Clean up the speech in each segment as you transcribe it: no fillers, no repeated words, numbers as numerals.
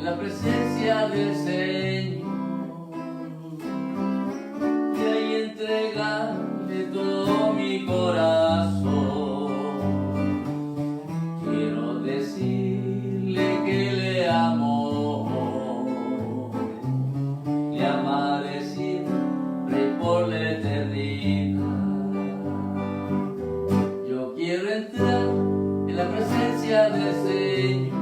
la presencia del Señor y ahí entregarle todo mi corazón. Quiero decirle que le amo, le amaré siempre por la eternidad. Yo quiero entrar en la presencia del Señor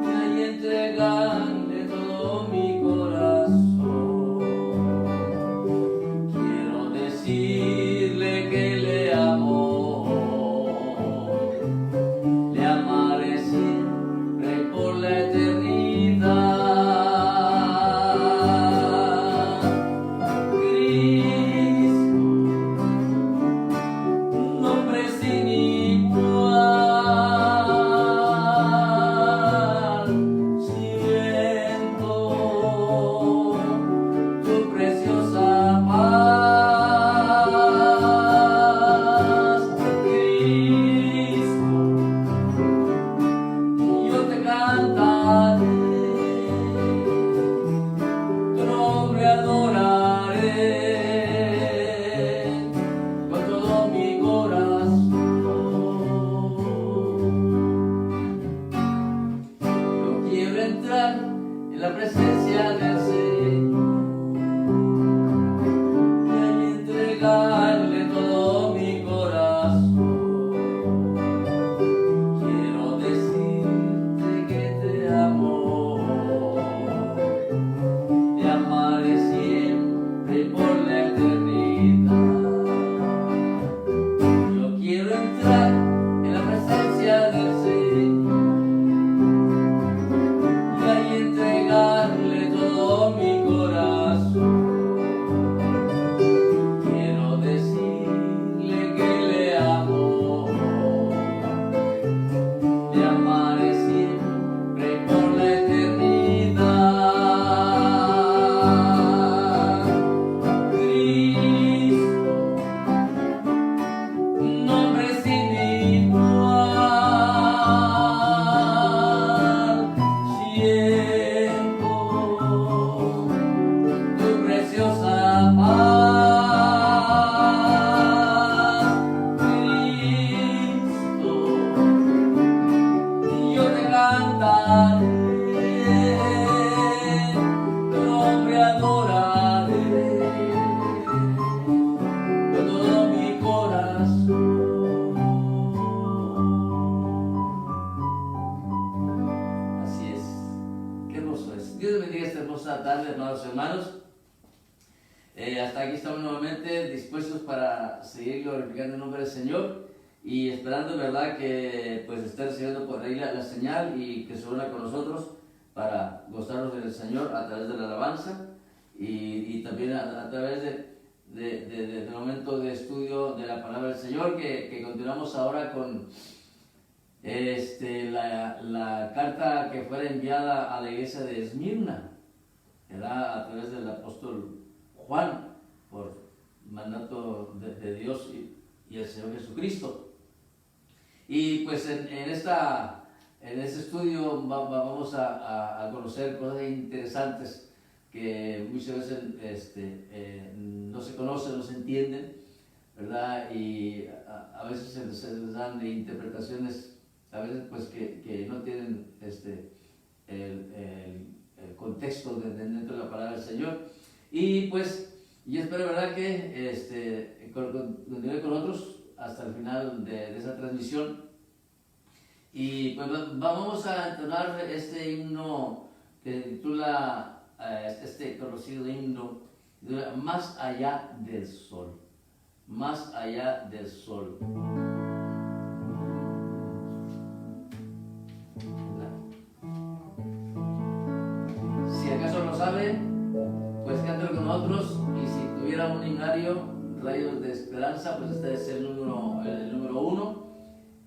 y ahí entregarle todo mi corazón. Quiero decirle que le amo, le amaré siempre por la eternidad. Cristo, un nombre sin igual. Siento tu preciosa paz. Cristo, yo te cantaré, tu nombre adoraré con todo mi corazón. Yo quiero entrar en la presencia del Señor y ahí entregarle todo mi corazón. Quiero decirte que te amo, te amaré siempre por la eternidad. Yo quiero entrar en la presencia del Señor y ahí entregarle todo mi corazón. Quiero decirle que le amo, le amaré siempre por la eternidad. Cristo, un nombre sin igual. Siento tu preciosa paz. Cristo, yo te cantaré, tu nombre adoraré con todo mi corazón. Así es, qué hermoso es. Dios bendiga esta hermosa tarde, hermanos y hermanos. Hasta aquí estamos nuevamente dispuestos para seguir glorificando el nombre del Señor y esperando, ¿verdad?, que pues esté recibiendo por ahí la señal y que se una con nosotros para gozarnos del Señor a través de la alabanza y también a través del momento de estudio de la palabra del Señor, que continuamos ahora con la carta que fue enviada a la iglesia de Esmirna, ¿verdad?, a través del apóstol Juan, por mandato de Dios y el Señor Jesucristo. Y pues en este estudio vamos a conocer cosas interesantes que muchas veces no se conocen, no se entienden, ¿verdad? Y a veces se les dan interpretaciones, a veces pues que no tienen el contexto dentro de la palabra del Señor. Y pues yo espero, ¿verdad?, que continúe con nosotros hasta el final de esa transmisión. Y pues vamos a entonar este himno que se titula, este conocido himno, Más allá del sol. Más allá del sol. Si acaso lo saben, pues cántalo con nosotros, y si tuviera un himnario, Rayos de Esperanza, pues este es el número 1,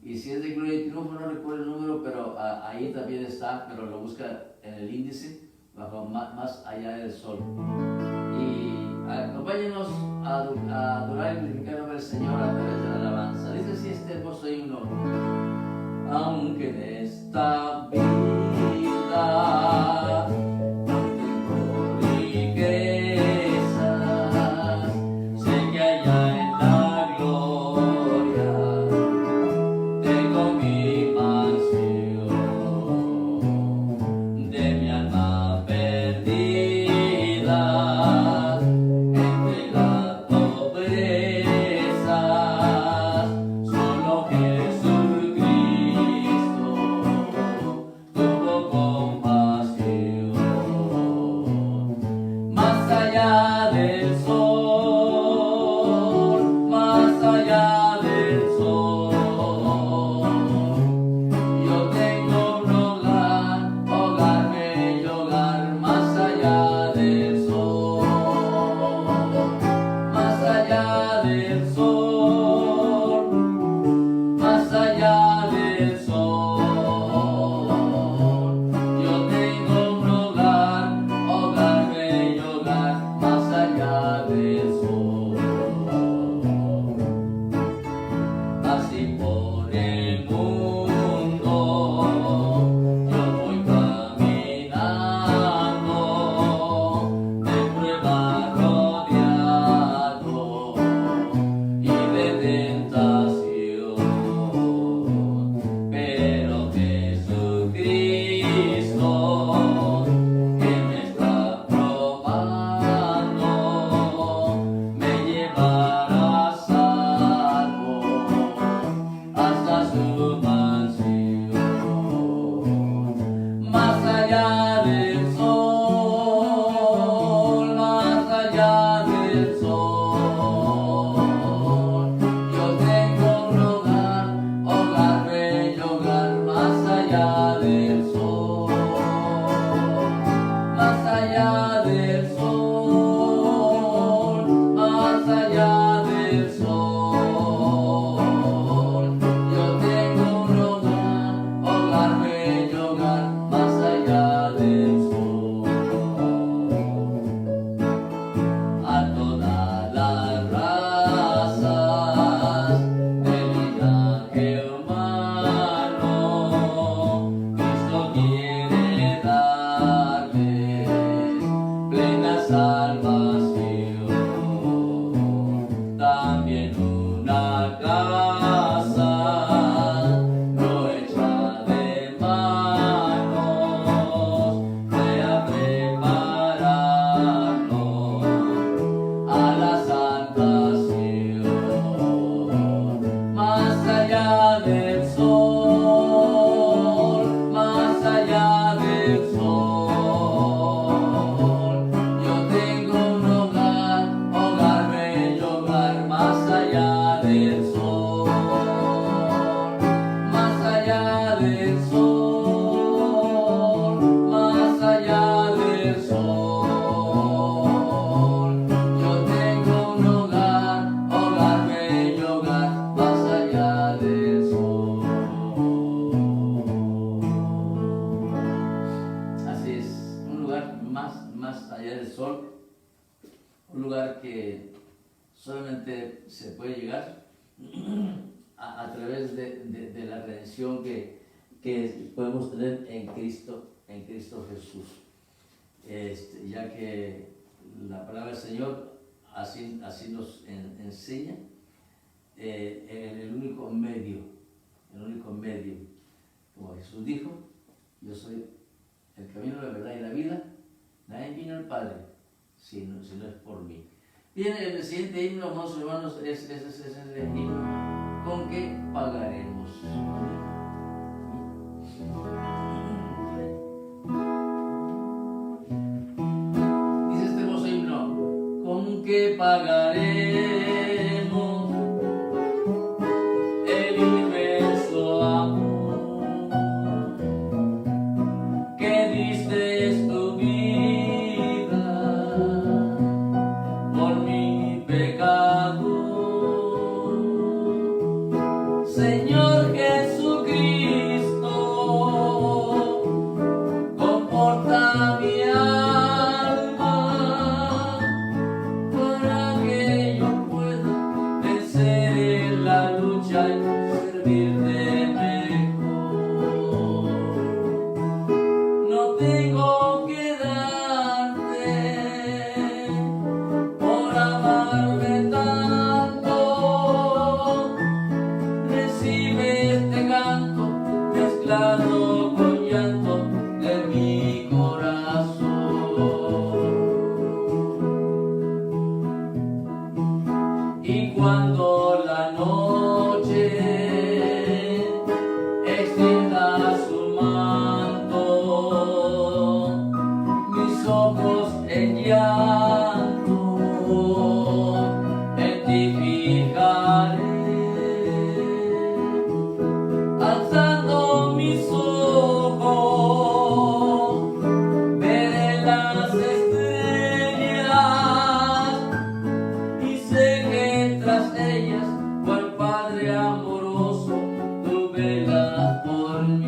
y si es de Gloria y Triunfo, no recuerdo el número, pero ahí también está, pero lo busca en el índice, bajo Más allá del sol. Y acompáñenos a adorar y glorificar el nombre del Señor a través de la alabanza. Dice así este hermoso himno: aunque en esta vida un lugar que solamente se puede llegar a través de la redención que podemos tener en Cristo Jesús. Ya que la palabra del Señor así nos enseña, en el único medio, como Jesús dijo: yo soy el camino, la verdad y la vida, nadie vino al Padre si no es por mí. Bien, el siguiente himno, amados hermanos, es el himno con que pagaremos. Dice este hermoso himno: con que pagaremos el inmenso amor que diste tu vida por mi pecado. Señor Jesucristo, conforta mi alma para que yo Y cuando la noche extienda su manto, mis ojos en llanto en ti fijaré, alzando mis ojos veré las estrellas y sé que tras ellas, cual Padre amoroso, tú velas por mí.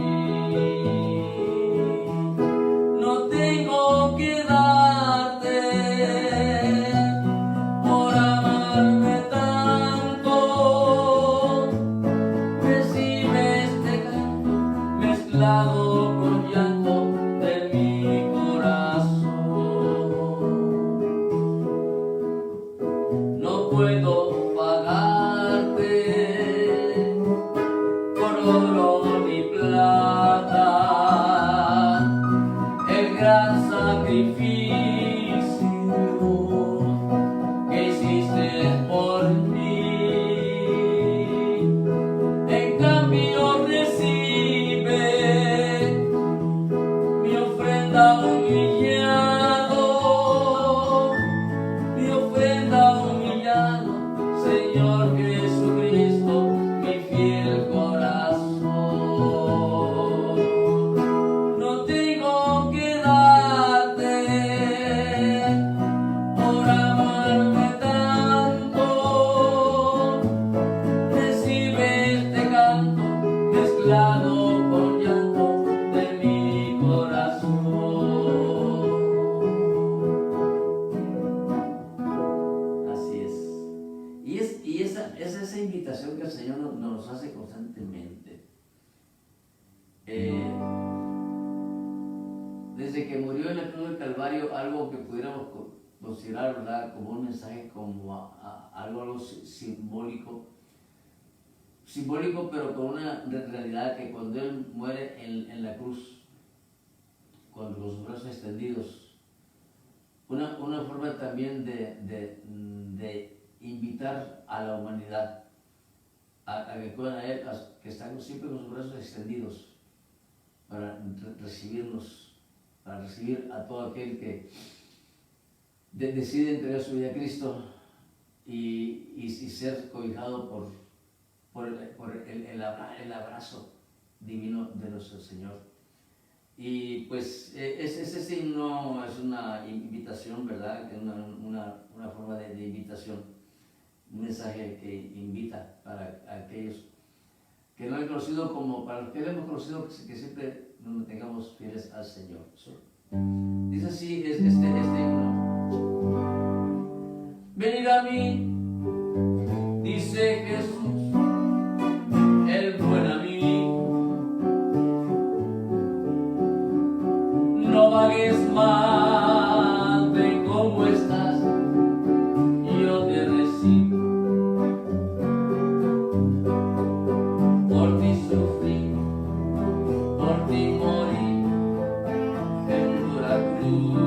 No tengo que darte por amarme tanto. Recibe este canto mezclado con llanto de mi corazón. No puedo pagarte por oro ni plata el gran sacrificio que hiciste por mí. En cambio recibe mi ofrenda humillado, mi ofrenda humillado, Señor Jesucristo, mi fiel corazón. No tengo que darte por amarme tanto. Recibe este canto mezclado con llanto de mi corazón. Así es. Y esa es esa invitación que el Señor nos hace constantemente. Desde que murió en la cruz del Calvario, algo que pudiéramos considerar, ¿verdad?, como un mensaje, como algo simbólico, pero con una realidad, que cuando Él muere en la cruz, con los brazos extendidos, una forma también de invitar a la humanidad a que acudan a Él, que están siempre con sus brazos extendidos para recibirnos, para recibir a todo aquel que decide entregar su vida a Cristo y ser cobijado por el abrazo divino de nuestro Señor. Y pues ese signo es una invitación, ¿verdad? Una forma de invitación, un mensaje que invita para aquellos que no han conocido, como para los que hemos conocido, que siempre nos mantengamos fieles al Señor. Dice así este himno: venid a mí, dice Jesús, el buen amigo, no vagues más, ven como estás, yo te recibo. Por ti sufrí, por ti morí en dura cruz.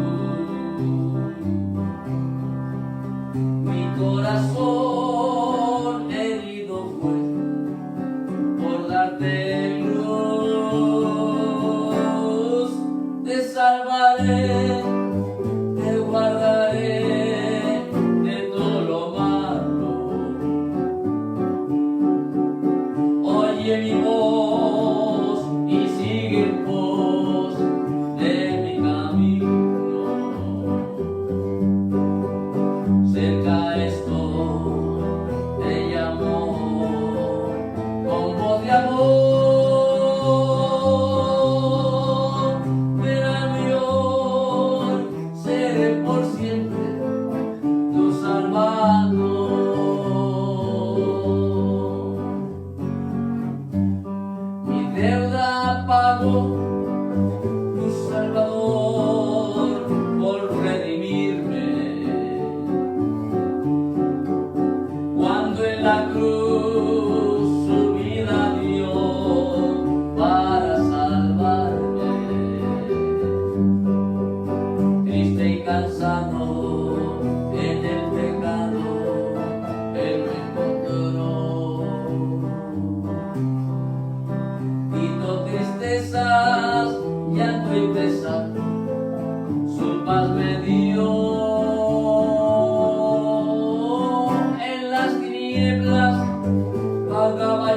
Mi corazón herido fue por darte luz. Te salvaré, te guardaré de todo lo malo. Oye mi voz y sigue en pos de mi camino. Cerca estoy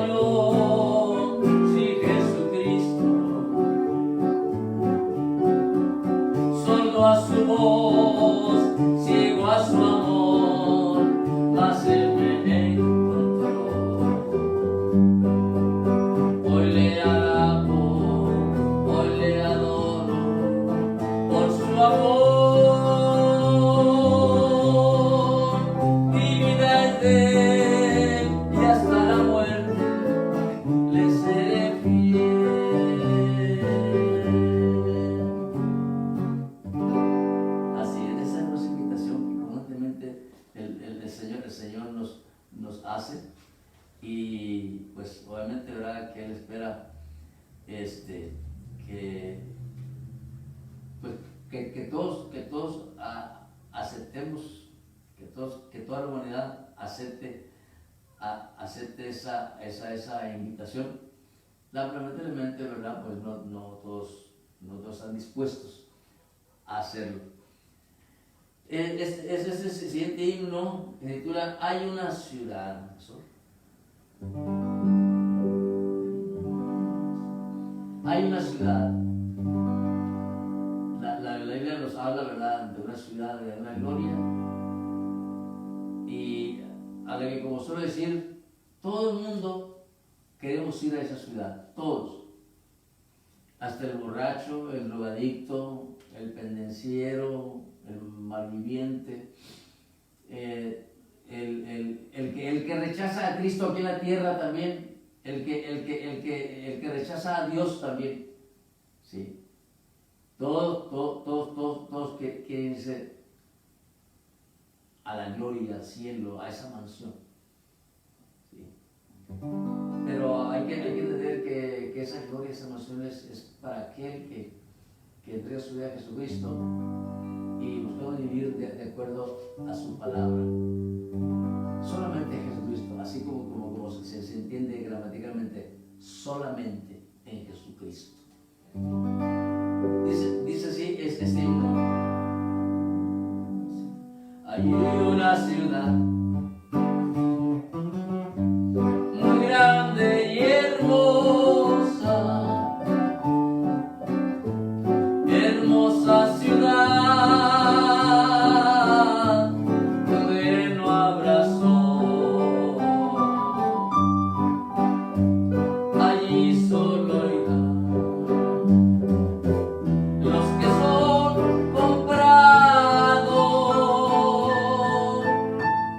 yo, sí, Jesucristo, sordo a su voz, ciego a su amor, mas Él me encontró. Hoy le amo, hoy le adoro por su amor. Mi vida es de Él y hasta la muerte le seré fiel. Así es, esa hermosa invitación que constantemente el Señor nos hace. Y pues obviamente, ¿verdad?, que Él espera que todos aceptemos, que toda la humanidad acepte esa invitación. Lamentablemente, ¿verdad?, pues no todos están dispuestos a hacerlo. Es el siguiente himno que titula Hay una ciudad. Hay una ciudad. La Biblia nos habla, ¿verdad?, de una ciudad de una gloria, y a la que, como suelo decir, todo el mundo queremos ir a esa ciudad, todos, hasta el borracho, el drogadicto, el pendenciero, el malviviente, el que rechaza a Cristo aquí en la tierra también, el que rechaza a Dios también, ¿sí? Todos quieren irse a la gloria, al cielo, a esa mansión, ¿sí? Pero hay que entender que esa gloria, esa mansión es para aquel que entrega su vida a Jesucristo y buscamos vivir de acuerdo a su palabra. Solamente Jesucristo, así como se entiende gramaticalmente, solamente en Jesucristo. Dice así este himno. Hay una ciudad muy grande y hermosa, hermosa ciudad, donde no habrá sol. Allí solo irán los que son comprados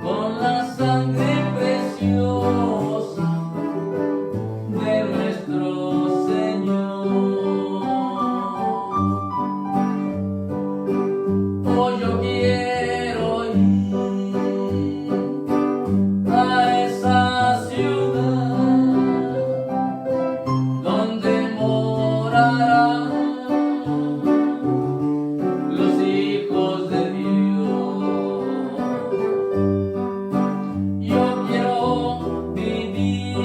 con la sangre preciosa de nuestro Señor. Oh, yo quiero ir a esa ciudad donde morarán los hijos de Dios. Yo quiero vivir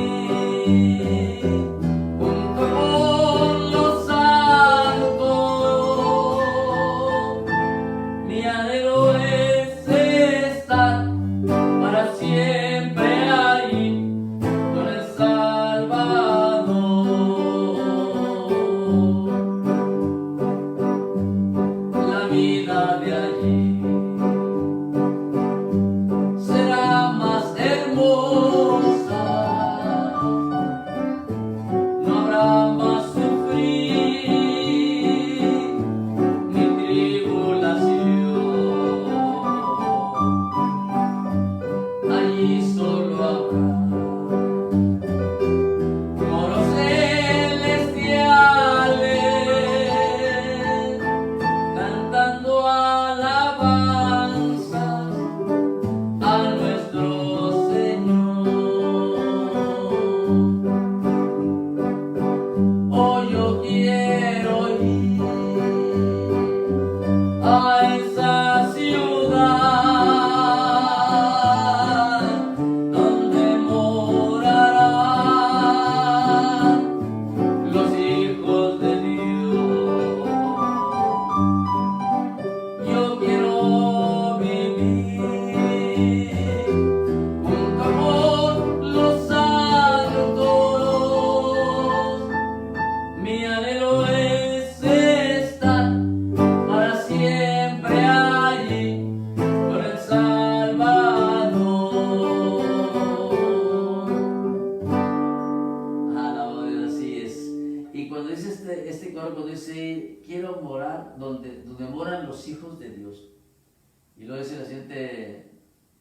junto con los santos. Mi anhelo es estar para siempre ahí con el Salvador. La vida de allí será más hermosa, no habrá más sufrir ni tribulación. Allí solo habrá coros celestiales cantando alabanzas a nuestro Señor. lugar donde moran los hijos de Dios. Y luego dice la siguiente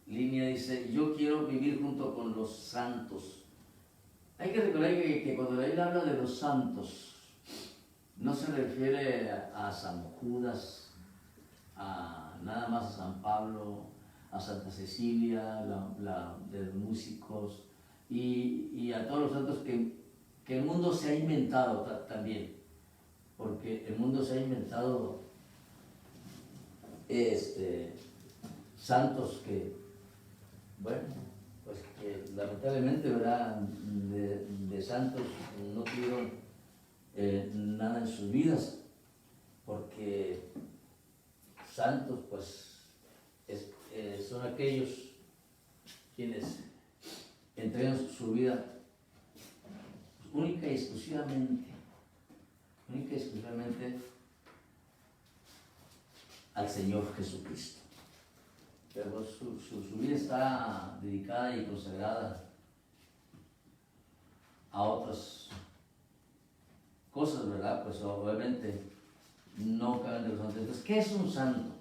línea, dice, yo quiero vivir junto con los santos. Hay que recordar que cuando la Biblia habla de los santos, no se refiere a San Judas, a nada más a San Pablo, a Santa Cecilia, de los músicos, y a todos los santos que el mundo se ha inventado también, porque el mundo se ha inventado santos que, bueno, pues que lamentablemente, ¿verdad?, de santos no tuvieron nada en sus vidas, porque santos pues son aquellos quienes entregan su vida única y exclusivamente al Señor Jesucristo. Pero su vida está dedicada y consagrada a otras cosas, ¿verdad? Pues obviamente no caben de los santos. Entonces, ¿qué es un santo?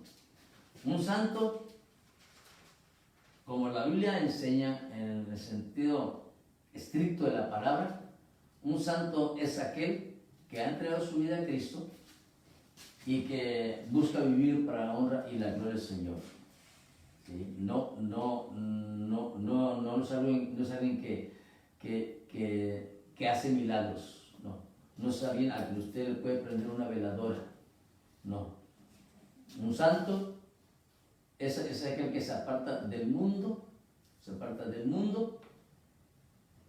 Un santo, como la Biblia enseña en el sentido estricto de la palabra, un santo es aquel que ha entregado su vida a Cristo y que busca vivir para la honra y la gloria del Señor. ¿Sí? No es alguien que hace milagros, no es alguien a quien usted le puede prender una veladora, no. Un santo es aquel que se aparta del mundo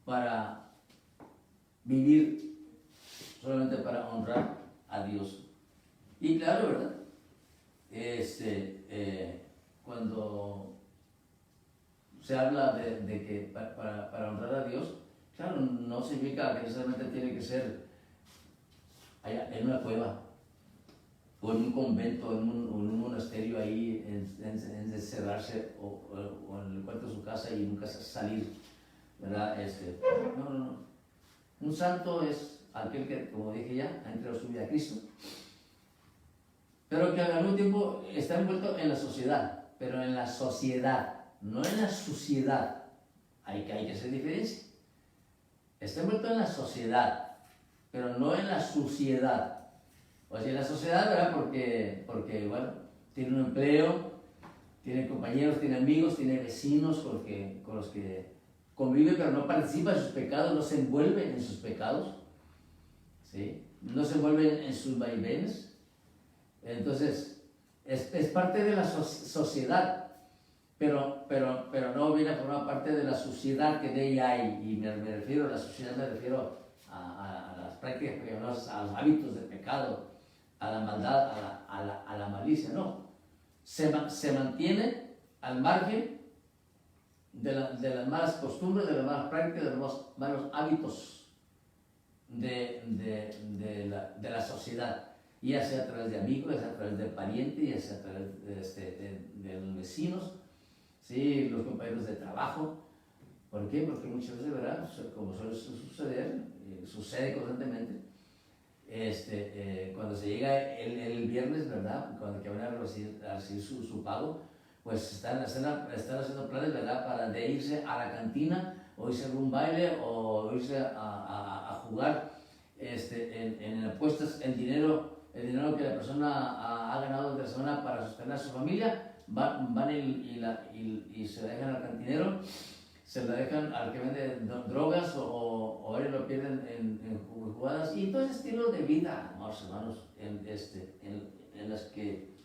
para vivir solamente para honrar a Dios. Y claro, ¿verdad? Cuando se habla de que para honrar a Dios, claro, no significa que necesariamente tiene que ser allá en una cueva, o en un convento, o en un monasterio ahí, encerrarse, o en el cuarto de su casa y nunca salir, ¿verdad? No. Un santo es aquel que, como dije ya, ha entregado su vida a Cristo, pero que al mismo tiempo está envuelto en la sociedad, pero en la sociedad, no en la suciedad. Hay que hacer diferencia. Está envuelto en la sociedad, pero no en la suciedad. O sea, en la sociedad, ¿verdad? Porque bueno, tiene un empleo, tiene compañeros, tiene amigos, tiene vecinos con los que convive, pero no participa en sus pecados, no se envuelve en sus pecados, ¿sí? No se envuelve en sus vaivenes. Entonces, es parte de la sociedad, pero no viene a formar parte de la suciedad que de ella hay. Y me refiero a la suciedad, me refiero a las prácticas pecaminosas, a los hábitos de pecado, a la maldad, a la malicia. No, se mantiene al margen de las malas costumbres, de las malas prácticas, de los malos hábitos de la sociedad, ya sea a través de amigos, ya sea a través de parientes, ya sea a través de los vecinos, ¿sí? Los compañeros de trabajo. ¿Por qué? Porque muchas veces, ¿verdad?, como suele suceder, sucede constantemente, cuando se llega el viernes, ¿verdad?, cuando van a recibir su pago, pues están haciendo planes, ¿verdad?, para de irse a la cantina, o irse a algún baile, o irse a jugar en apuestas, el dinero que la persona ha ganado de la semana para sostener a su familia, van y se la dejan al cantinero, se la dejan al que vende drogas, o ellos lo pierden en jugadas, y todo ese estilo de vida, hermanos, en las que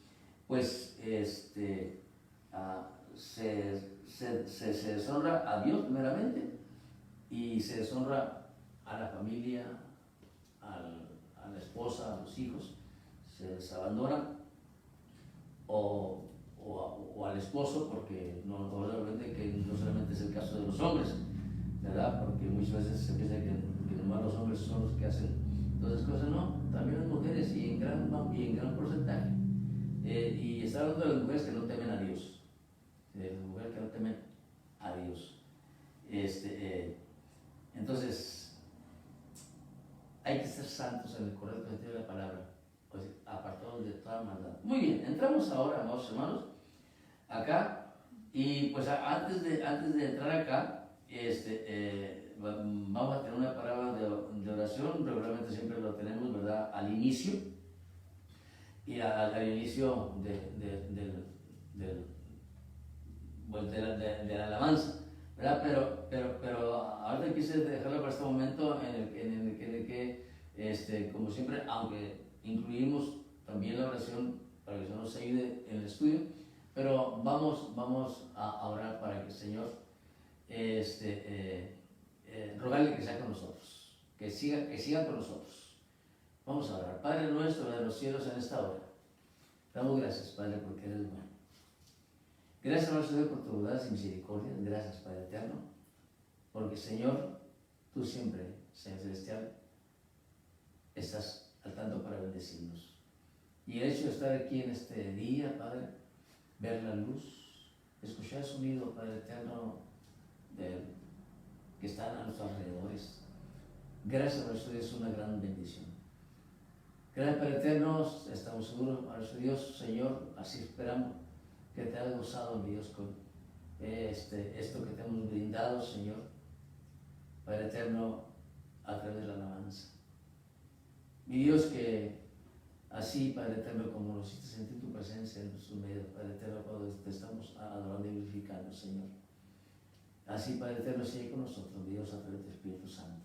pues se deshonra a Dios primeramente, y se deshonra a la familia, a la esposa, a los hijos, se les abandona, o al esposo, porque obviamente que no solamente es el caso de los hombres, ¿verdad? Porque muchas veces se piensa que nomás los hombres son los que hacen todas esas cosas. No, también las mujeres, y en gran porcentaje. Y está hablando de las mujeres que no temen a Dios, de las mujeres que no temen a Dios. Entonces, hay que ser santos en el correcto sentido de la palabra. O sea, apartados de toda maldad. Muy bien, entramos ahora, amados hermanos, acá, y pues antes de entrar acá, vamos a tener una palabra de oración. Regularmente siempre lo tenemos, ¿verdad?, al inicio, y al inicio de la alabanza, ¿verdad? Pero ahora quise dejarlo para este momento en el que, como siempre, aunque incluimos también la oración para que el Señor nos ayude en el estudio, pero vamos a orar para que el Señor, rogarle que sea con nosotros, que siga con nosotros. Vamos a orar. Padre nuestro de los cielos, en esta hora, damos gracias, Padre, porque eres bueno. Gracias, nuestro Dios, por tu bondad y misericordia. Gracias, Padre eterno, porque, Señor, tú siempre, Señor celestial, estás al tanto para bendecirnos. Y el hecho de estar aquí en este día, Padre, ver la luz, escuchar el sonido, Padre eterno, que están a nuestros alrededores. Gracias, nuestro Dios, es una gran bendición. Gracias, Padre eterno, estamos seguros, nuestro Dios, Señor, así esperamos que te has gozado, mi Dios, con esto que te hemos brindado, Señor, Padre eterno, a través de la alabanza. Mi Dios, que así, Padre eterno, como nos hiciste sentir tu presencia en nuestros medios, Padre eterno, cuando te estamos adorando y glorificando, Señor. Así, Padre eterno, sigue con nosotros, mi Dios, a través del Espíritu Santo.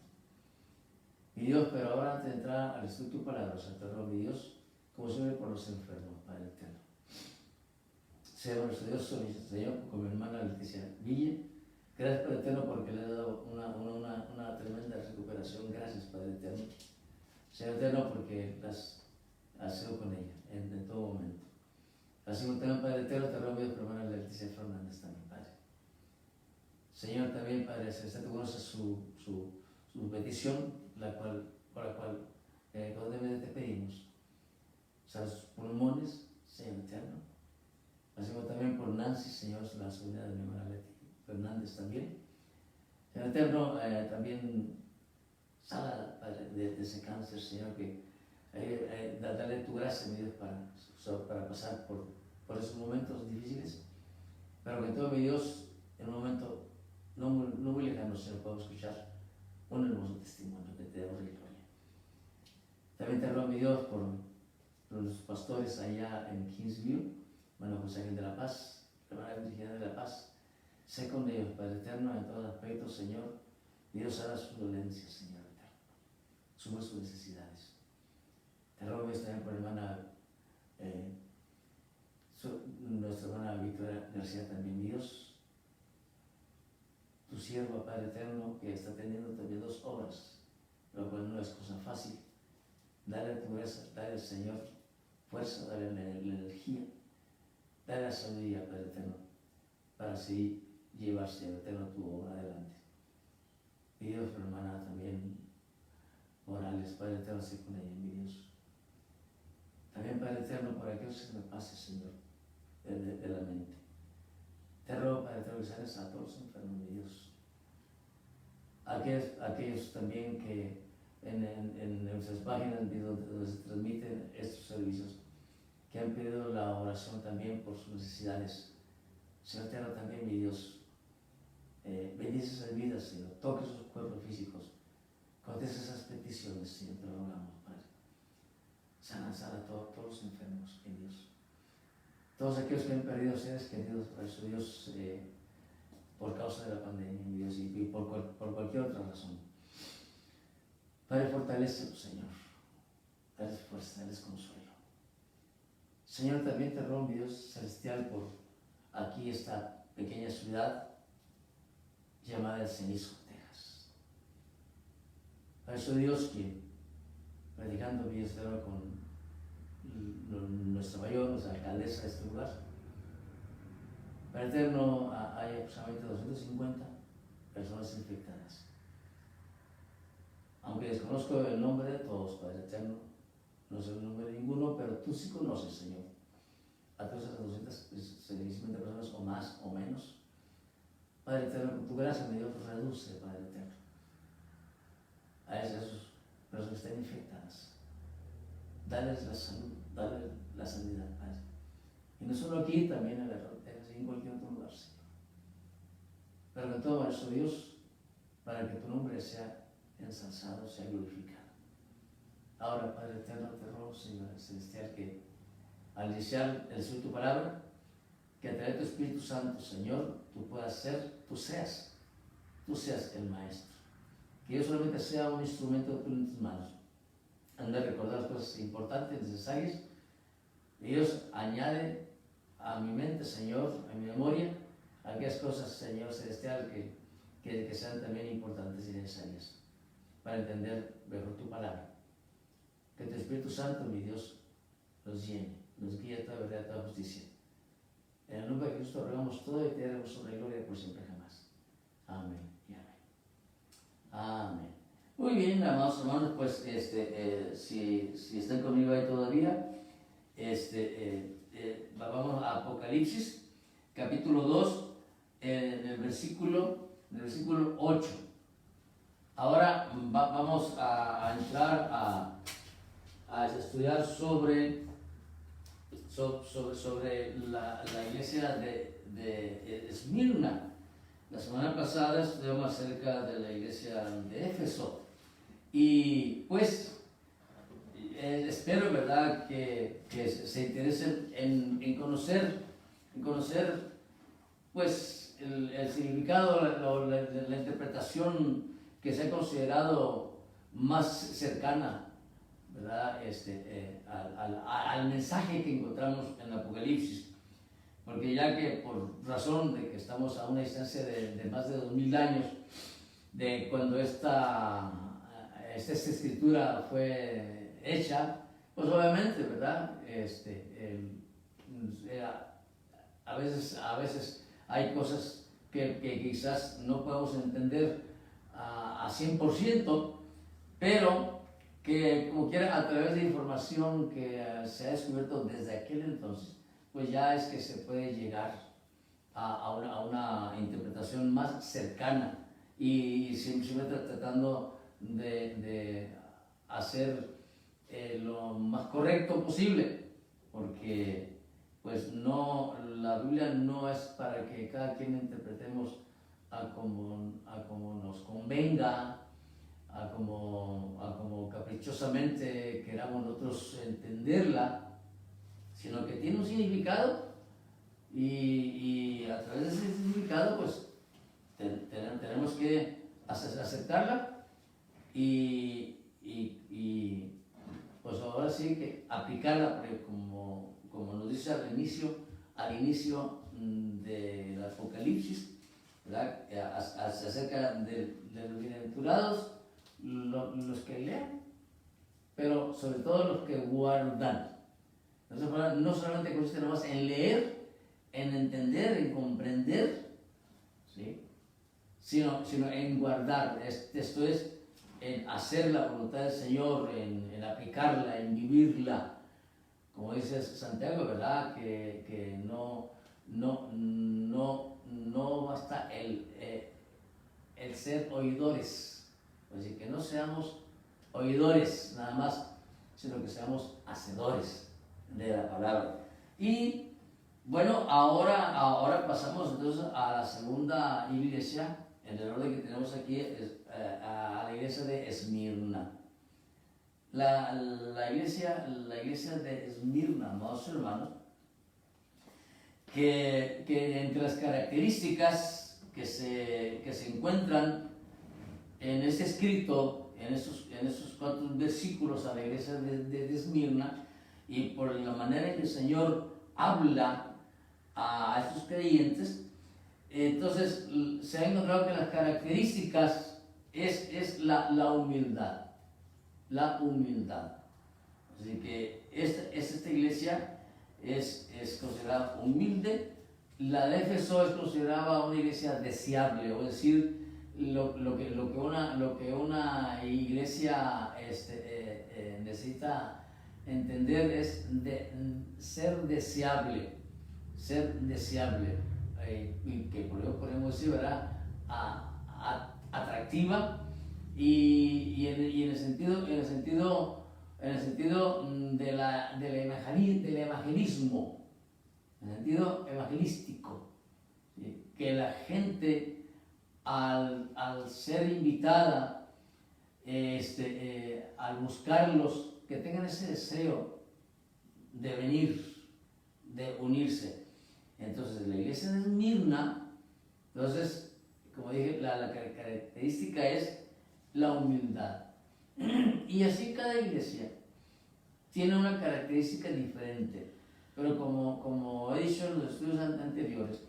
Mi Dios, pero ahora antes de entrar al estudio de tu palabra, Santo, mi Dios, como siempre por los enfermos, Padre eterno. Sea nuestro Dios, Señor, con mi hermana Leticia Villa. Gracias, Padre eterno, porque le ha dado una tremenda recuperación. Gracias, Padre eterno. Señor eterno, porque has sido con ella en todo momento. Así como también, Padre eterno, te ruego, Dios, por mi hermana Leticia Fernández también, Padre. Señor, también, Padre celestial, tú conoces su petición, por la cual te pedimos. Salva sus pulmones, Señor eterno. Así como también por Nancy, Señor, la sobrina de mi hermana Leti Fernández también. Señor eterno, también sana, Padre, de ese cáncer, Señor, que dale tu gracia, mi Dios, para pasar por esos momentos difíciles. Pero que todo, mi Dios, en un momento no muy lejano, Señor, podemos escuchar un hermoso testimonio que te damos de gloria. También te ruego, mi Dios, por los pastores allá en Kingsview, hermano José Ángel de la Paz, hermana Virginia de la Paz. Sé con ellos, Padre eterno, en todos aspectos, Señor. Dios hará sus dolencias, Señor eterno. Suma sus necesidades. Te ruego, Dios, también por nuestra hermana Victoria García también, Dios. Tu sierva, Padre eterno, que está teniendo también 2 obras, lo cual no es cosa fácil. Dale tu gracia, dale, Señor, fuerza, dale la energía, dale la sabiduría, Padre eterno, para así llevar, Señor eterno, tu obra adelante. Y Dios, por hermana también, Morales, Padre eterno, así con ella, mi Dios. También, Padre eterno, por aquellos que se me pase, Señor, de la mente. Te ruego, Padre eterno, que sanes a todos los enfermos, mi Dios. Aquellos también que en nuestras páginas donde se transmiten estos servicios, que han pedido la oración también por sus necesidades. Señor eterno, también, mi Dios, bendice esas vidas, Señor, toque sus cuerpos físicos, contesta esas peticiones, Señor, te lo rogamos, Padre. Sana a todos los enfermos, mi Dios. Todos aquellos que han perdido seres queridos, por eso, Dios, por causa de la pandemia, mi Dios, y por cualquier otra razón. Padre, fortalécelos, Señor. Dales fuerza, dales consuelo. Señor, también te ruego, mi Dios celestial, por aquí esta pequeña ciudad llamada El Cenizo, Texas. Para eso, Dios, que predicando, mi Dios, con nuestra mayor, nuestra alcaldesa de este lugar, Padre eterno, hay aproximadamente 250 personas infectadas. Aunque desconozco el nombre de todos, Padre eterno, no sé el nombre de ninguno, pero tú sí conoces, Señor, a todas esas 250 personas, o más o menos. Padre eterno, con tu gracia, mi Dios, reduce, Padre eterno, a esas personas que están infectadas. Dales la salud, darle la sanidad a eso. Y no solo aquí, también en la frontera, en cualquier otro lugar, Señor. Pero en todo eso, Dios, para que tu nombre sea ensalzado, sea glorificado. Ahora, Padre eterno, te ruego, Señor celestial, que al iniciar el Señor tu palabra, que a través de tu Espíritu Santo, Señor, tú seas el Maestro. Que yo solamente sea un instrumento en tus manos. Han de recordar las cosas importantes, necesarias. Y Dios añade a mi mente, Señor, a mi memoria, aquellas cosas, Señor celestial, que sean también importantes y necesarias para entender mejor tu palabra. Que tu Espíritu Santo, mi Dios, nos llene, nos guíe a toda verdad, a toda justicia. En el nombre de Cristo rogamos todo y te daremos sobre gloria por siempre jamás. Amén y amén. Amén. Muy bien, amados hermanos, pues si están conmigo ahí todavía, vamos a Apocalipsis, capítulo 2, en el versículo 8. Ahora vamos a entrar a estudiar sobre la iglesia de Esmirna. La semana pasada estudiamos acerca de la iglesia de Éfeso. Y pues espero, ¿verdad?, que se interesen en conocer pues el significado, la interpretación que se ha considerado más cercana, ¿verdad?, al mensaje que encontramos en Apocalipsis. Porque ya que por razón de que estamos a una distancia de más de 2000 años de cuando esta escritura fue hecha, pues obviamente, ¿verdad?, a veces hay cosas que quizás no podemos entender a 100%, pero que como quiera, a través de información que se ha descubierto desde aquel entonces, pues ya es que se puede llegar a una interpretación más cercana y siempre tratando de hacer lo más correcto posible, porque pues no, la Biblia no es para que cada quien interpretemos a como nos convenga, a como caprichosamente queramos nosotros entenderla, sino que tiene un significado y a través de ese significado pues tenemos que aceptarla y pues ahora sí que aplicarla, porque como nos dice al inicio del Apocalipsis, ¿verdad?, acerca de los bienaventurados, los que leen, pero sobre todo los que guardan. Entonces, no solamente consiste nomás en leer, en entender, en comprender, ¿sí?, sino en guardar. Esto es, en hacer la voluntad del Señor, en aplicarla, en vivirla. Como dice Santiago, ¿verdad?, que no basta el ser oidores. Así que no seamos oidores nada más, sino que seamos hacedores de la palabra. Y bueno, ahora pasamos entonces a la segunda iglesia, en el orden que tenemos aquí, a la iglesia de Esmirna. La iglesia de Esmirna, amados hermanos, que entre las características que se encuentran en este escrito, en esos 4 versículos a la iglesia de Esmirna, y por la manera en que el Señor habla a estos creyentes, entonces se ha encontrado que las características es la humildad. La humildad. Así que esta iglesia es considerada humilde. La de Éfeso es considerada una iglesia deseable, es decir, lo que una iglesia necesita entender es ser deseable, y que por eso podemos decir, ¿verdad?, atractiva, y en el sentido en el sentido del evangelismo, en el sentido evangelístico, ¿sí? Que la gente al ser invitada, al buscarlos, que tengan ese deseo de venir, de unirse. Entonces la iglesia de Esmirna, entonces, como dije, la característica es la humildad. Y así cada iglesia tiene una característica diferente. Pero como he dicho en los estudios anteriores,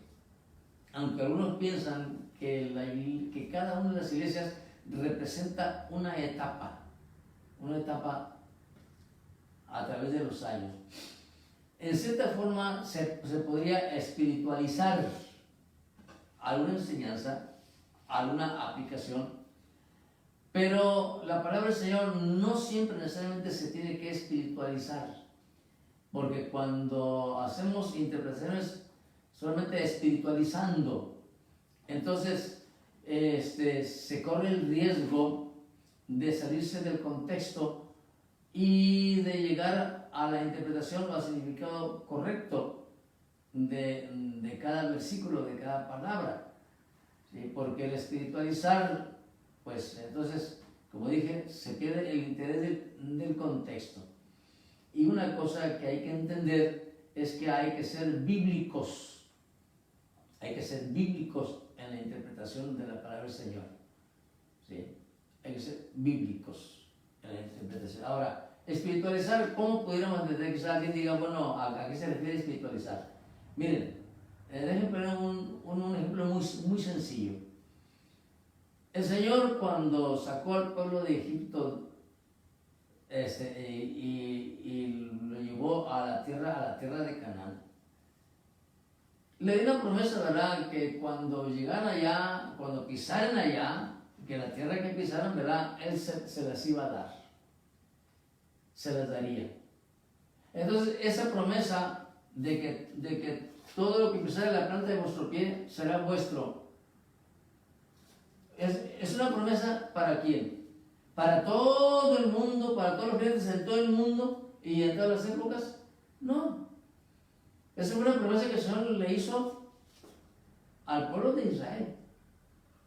aunque algunos piensan que cada una de las iglesias representa una etapa a través de los años, en cierta forma se podría espiritualizar alguna enseñanza, alguna aplicación, pero la palabra del Señor no siempre necesariamente se tiene que espiritualizar, porque cuando hacemos interpretaciones solamente espiritualizando, entonces se corre el riesgo de salirse del contexto y de llegar a la interpretación o al significado correcto de cada versículo, de cada palabra, ¿sí? Porque el espiritualizar, pues entonces, como dije, se pierde el interés del contexto. Y una cosa que hay que entender es que hay que ser bíblicos. Hay que ser bíblicos en la interpretación de la palabra del Señor. ¿Sí? Hay que ser bíblicos en la interpretación. Ahora, espiritualizar, ¿cómo pudiéramos entender que alguien diga, bueno, ¿a qué se refiere espiritualizar? Miren, déjenme poner un ejemplo muy sencillo. El Señor, cuando sacó al pueblo de Egipto y lo llevó a la tierra de Canaán, le dio una promesa, ¿verdad? Que cuando llegaran allá, cuando pisaran allá, que la tierra que pisaran, ¿verdad? Él se las iba a dar, se las daría. Entonces, esa promesa de que todo lo que pisare la planta de vuestro pie será vuestro, es una promesa ¿para quién? ¿Para todo el mundo, para todos los creyentes en todo el mundo y en todas las épocas? No. Es una promesa que el Señor le hizo al pueblo de Israel,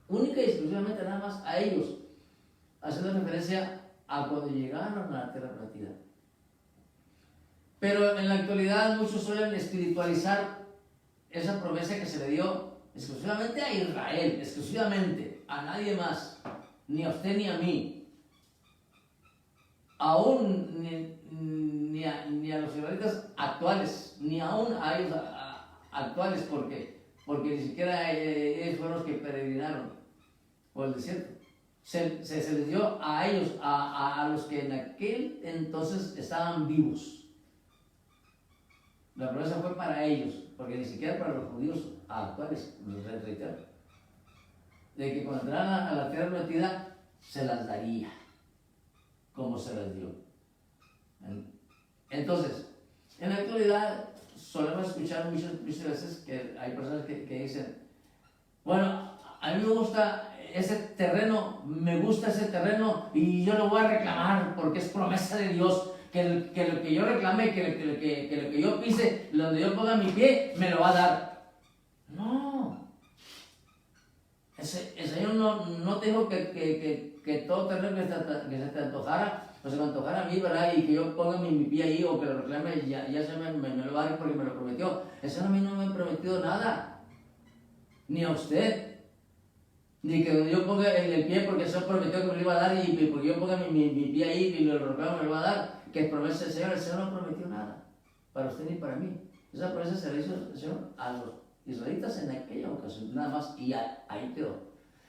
única y exclusivamente nada más a ellos, haciendo referencia a cuando llegaron a la tierra prometida. Pero en la actualidad muchos suelen espiritualizar esa promesa que se le dio exclusivamente a Israel, exclusivamente, a nadie más, ni a usted ni a mí, aún ni a los israelitas actuales, ni aún a ellos actuales, porque ni siquiera ellos fueron los que peregrinaron por el desierto. Se les dio a ellos, a los que en aquel entonces estaban vivos. La promesa fue para ellos, porque ni siquiera para los judíos actuales, los reitero, de que cuando entraran a la tierra prometida se las daría, como se las dio. Entonces, en la actualidad solemos escuchar muchas veces que hay personas que dicen, bueno, a mí me gusta ese terreno, me gusta ese terreno y yo lo voy a reclamar porque es promesa de Dios. Que lo que yo reclame, que lo que yo pise, donde yo ponga mi pie, me lo va a dar. No. El Señor no te dijo que todo terreno que se te antojara, o se me antojara a mí, ¿verdad? Y que yo ponga mi pie ahí o que lo reclame, ya se me lo va a dar porque me lo prometió. El Señor a mí no me ha prometido nada. Ni a usted. Ni que yo ponga el pie porque el Señor prometió que me lo iba a dar y porque yo ponga mi pie ahí y lo reclamo me lo va a dar. Que es promesa del Señor, el Señor no prometió nada para usted ni para mí. Esa promesa se la hizo el Señor a los israelitas en aquella ocasión, nada más, y ahí quedó.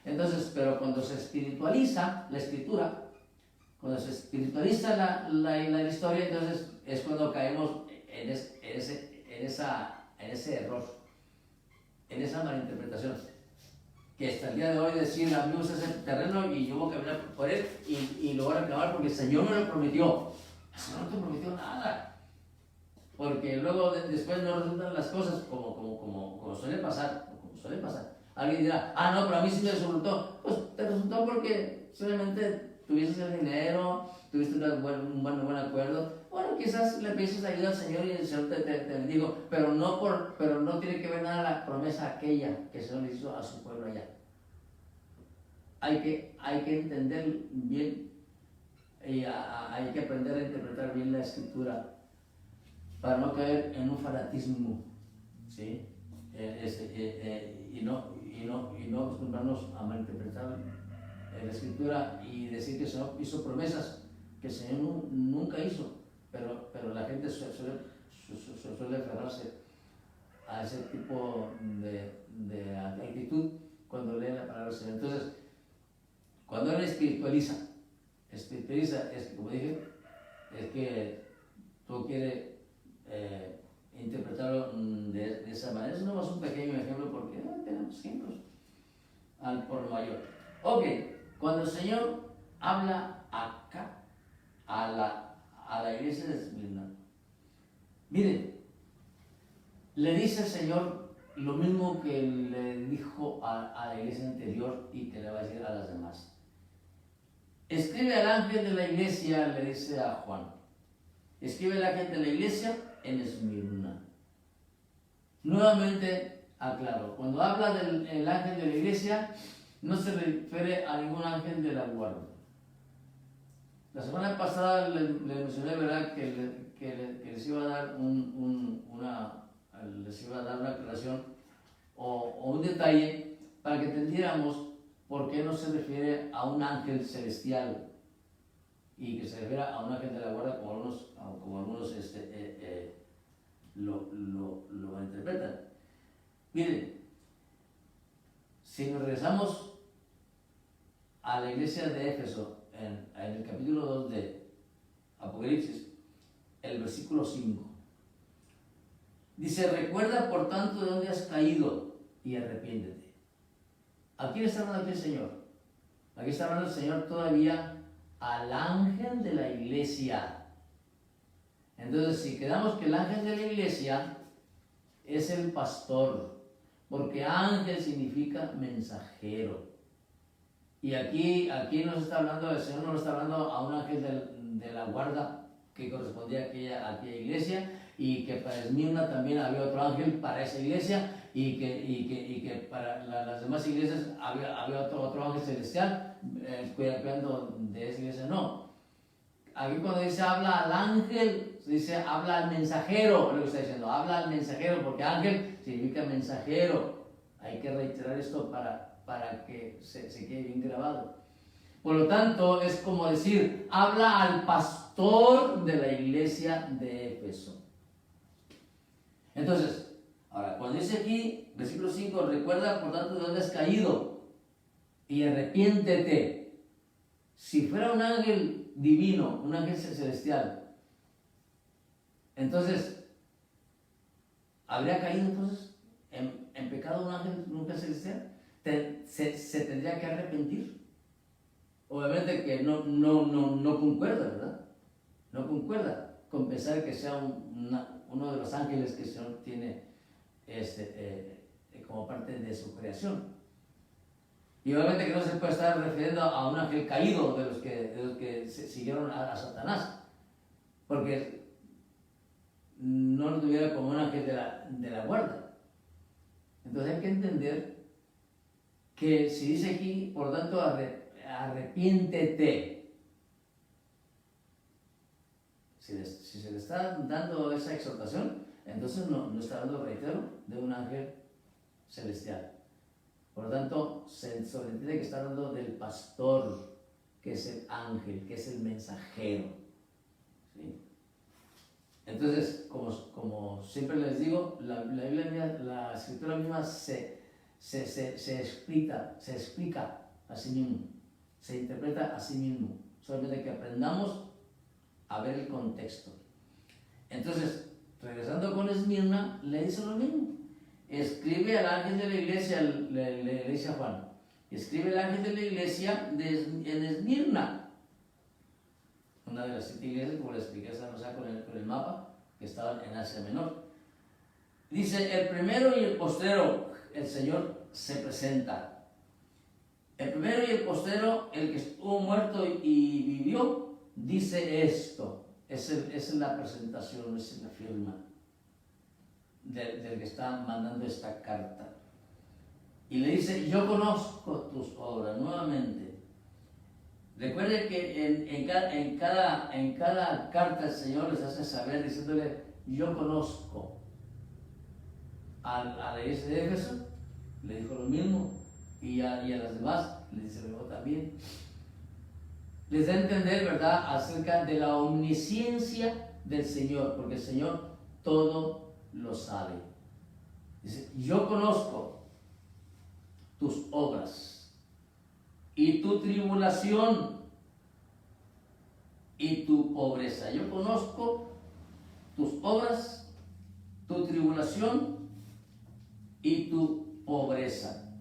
Entonces, pero cuando se espiritualiza la escritura, cuando se espiritualiza la historia, entonces es cuando caemos en ese error, en esa malinterpretación. Que hasta el día de hoy decir, a mí me gusta ese terreno y yo voy a caminar por él y lo voy a reclamar porque el Señor me lo prometió. El Señor no te prometió nada. Porque luego después no resultan las cosas como suele pasar. Alguien dirá, no, pero a mí sí me resultó. Pues te resultó porque simplemente tuviste el dinero, tuviste un buen acuerdo, bueno, quizás le pides ayuda al Señor y el Señor te bendiga, pero no tiene que ver nada la promesa aquella que el Señor le hizo a su pueblo allá. Hay que entender bien y hay que aprender a interpretar bien la Escritura para no caer en un fanatismo, ¿sí? Y no acostumbrarnos a malinterpretar la Escritura y decir que el Señor hizo promesas que el Señor nunca hizo, pero la gente suele aferrarse a ese tipo de actitud cuando lee la palabra del Señor. Entonces, cuando él espiritualiza es que, como dije, es que tú quieres interpretarlo de esa manera. Eso no es un pequeño ejemplo porque tenemos ejemplos al por mayor. Ok, cuando el Señor habla acá a la iglesia de Esmirna, miren, le dice el Señor lo mismo que le dijo a la iglesia anterior y que le va a decir a las demás. Escribe al ángel de la iglesia, le dice a Juan, escribe al ángel de la iglesia en Esmirna. Nuevamente aclaro, cuando habla del ángel de la iglesia, no se refiere a ningún ángel de la guardia. La semana pasada le mencioné, ¿verdad?, que les iba a dar una aclaración o un detalle para que entendiéramos por qué no se refiere a un ángel celestial y que se refiere a un ángel de la guardia como algunos lo interpretan. Miren, si nos regresamos a la iglesia de Éfeso en el capítulo 2 de Apocalipsis, el versículo 5, dice: recuerda por tanto de dónde has caído y arrepiéntete. ¿A quién está hablando aquí el Señor? Aquí está hablando el Señor todavía al ángel de la iglesia. Entonces, si quedamos que el ángel de la iglesia es el pastor, porque ángel significa mensajero. Y aquí nos está hablando, el Señor nos está hablando a un ángel de la guarda que correspondía a aquella iglesia, y que para Esmirna también había otro ángel para esa iglesia, y que para las demás iglesias había otro ángel celestial cuidando de esa iglesia. No. Aquí cuando dice habla al ángel, dice habla al mensajero, lo que está diciendo, habla al mensajero, porque ángel significa mensajero. Hay que reiterar esto para que se quede bien grabado. Por lo tanto, es como decir, habla al pastor de la iglesia de Éfeso. Entonces, ahora, cuando dice aquí, versículo 5, recuerda por tanto de dónde has caído y arrepiéntete. Si fuera un ángel divino, un ángel celestial, entonces, ¿habría caído entonces en pecado un ángel celestial? ¿Se tendría que arrepentir? Obviamente que no concuerda, ¿verdad? No concuerda con pensar que sea uno de los ángeles que el Señor tiene como parte de su creación. Y obviamente que no se puede estar refiriendo a un ángel caído de los que siguieron a Satanás, porque no lo tuviera como un ángel de la guarda. Entonces hay que entender que si dice aquí, por tanto, arrepiéntete. Si se le está dando esa exhortación, entonces no está dando, reitero, de un ángel celestial. Por lo tanto, se sobreentiende que está hablando del pastor, que es el ángel, que es el mensajero. ¿Sí? Entonces, como siempre les digo, la Biblia, la Escritura misma se explica a sí mismo, se interpreta a sí mismo. Solamente que aprendamos a ver el contexto. Entonces, regresando con Esmirna, le dice lo mismo. Escribe al ángel de la iglesia, le dice a Juan, escribe al ángel de la iglesia en Esmirna, una de las 7 iglesias, como les expliqué esa cosa con el mapa, que estaban en Asia Menor. Dice, el primero y el postrero, el Señor se presenta. El primero y el postrero, el que estuvo muerto y vivió, dice esto. Esa es la presentación, es la firma del que está mandando esta carta. Y le dice, yo conozco tus obras, nuevamente. Recuerde que en cada carta el Señor les hace saber, diciéndole, yo conozco. A la iglesia de Éfeso le dijo lo mismo, y a las demás le dice luego también. Les da a entender, ¿verdad?, acerca de la omnisciencia del Señor, porque el Señor todo lo sabe. Dice, yo conozco tus obras y tu tribulación y tu pobreza. Yo conozco tus obras, tu tribulación y tu pobreza.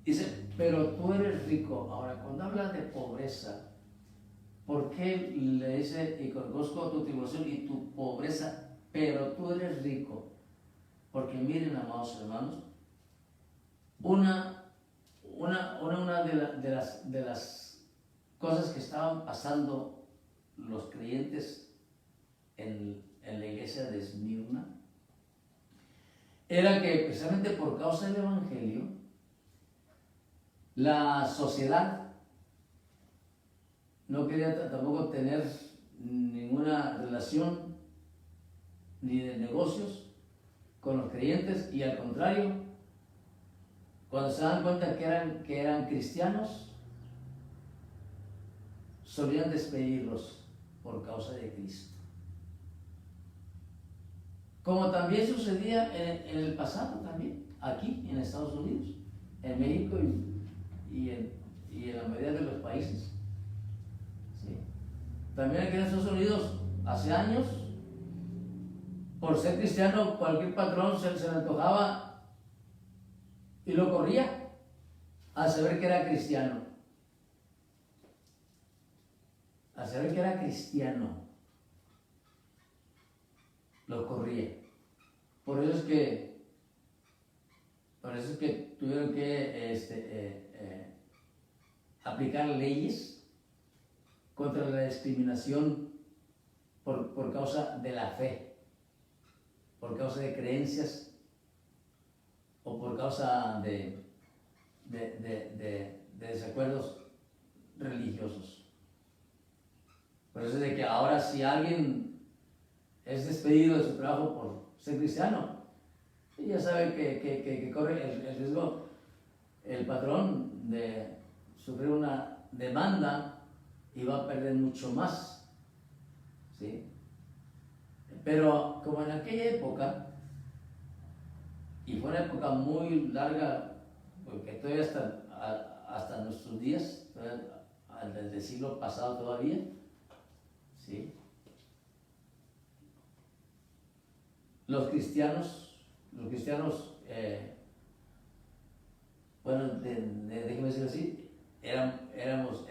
Dice, pero tú eres rico. Ahora, cuando habla de pobreza, ¿por qué le dice, y conozco tu tribulación y tu pobreza, pero tú eres rico? Porque miren, amados hermanos, una de las cosas que estaban pasando los creyentes en la iglesia de Esmirna era que precisamente por causa del Evangelio, la sociedad no quería tampoco tener ninguna relación ni de negocios con los creyentes, y al contrario, cuando se dan cuenta que eran cristianos, solían despedirlos por causa de Cristo. Como también sucedía en el pasado, también aquí en Estados Unidos, en México y en la mayoría de los países. ¿Sí? También aquí en Estados Unidos, hace años, por ser cristiano, cualquier patrón se le antojaba y lo corría al saber que era cristiano. Al saber que era cristiano, lo corría. Por eso es que tuvieron que aplicar leyes contra la discriminación por causa de la fe, por causa de creencias o por causa de desacuerdos religiosos. Por eso es de que ahora, si alguien es despedido de su trabajo por ser cristiano, ya sabe que corre el riesgo el patrón de sufrir una demanda y va a perder mucho más, ¿sí? Pero como en aquella época, y fue una época muy larga, porque todavía hasta nuestros días, desde el siglo pasado todavía, ¿sí? Los cristianos, bueno, déjeme decir así, éramos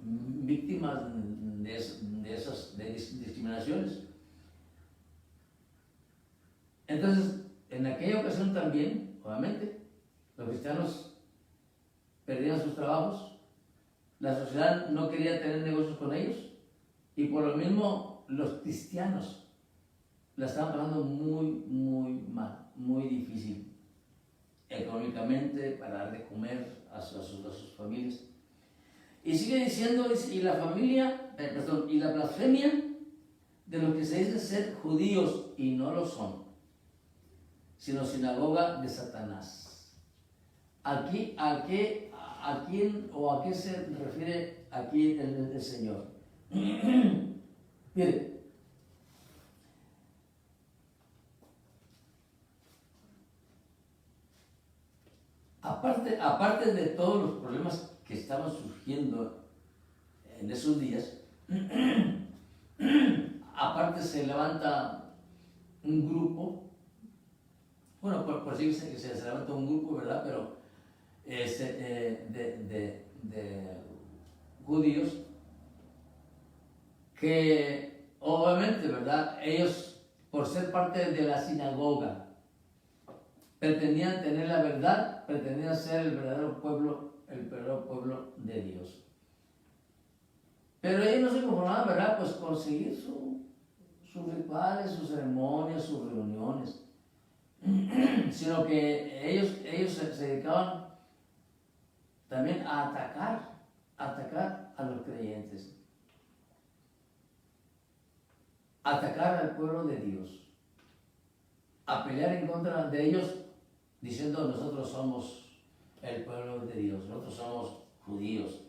víctimas de esas discriminaciones. Entonces, en aquella ocasión también, obviamente, los cristianos perdían sus trabajos, la sociedad no quería tener negocios con ellos, y por lo mismo los cristianos la estaban pasando muy, muy mal, muy difícil económicamente, para dar de comer a sus familias. Y sigue diciendo, y la blasfemia de los que se dicen ser judíos y no lo son, sino sinagoga de Satanás. Aquí, ¿a quién o a qué se refiere aquí el Señor? Mire, aparte de todos los problemas que estaban surgiendo en esos días, aparte se levanta un grupo, bueno, por decirse que se levanta un grupo, ¿verdad? Pero de judíos que obviamente, ¿verdad? Ellos, por ser parte de la sinagoga, pretendían tener la verdad, pretendían ser el verdadero pueblo de Dios. Pero ellos no se conformaban, ¿verdad? Pues con seguir sus rituales, sus ceremonias, sus reuniones, sino que ellos se dedicaban también a atacar a los creyentes, a atacar al pueblo de Dios, a pelear en contra de ellos, diciendo nosotros somos el pueblo de Dios, nosotros somos judíos.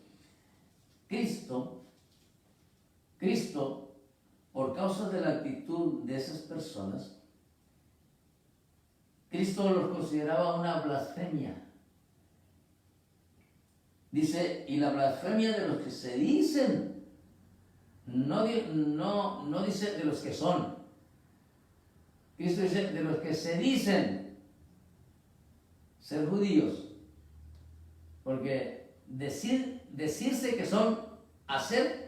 Cristo, por causa de la actitud de esas personas, Cristo los consideraba una blasfemia. Dice, y la blasfemia de los que se dicen, no dice de los que son. Cristo dice de los que se dicen ser judíos. Porque decirse que son, hacer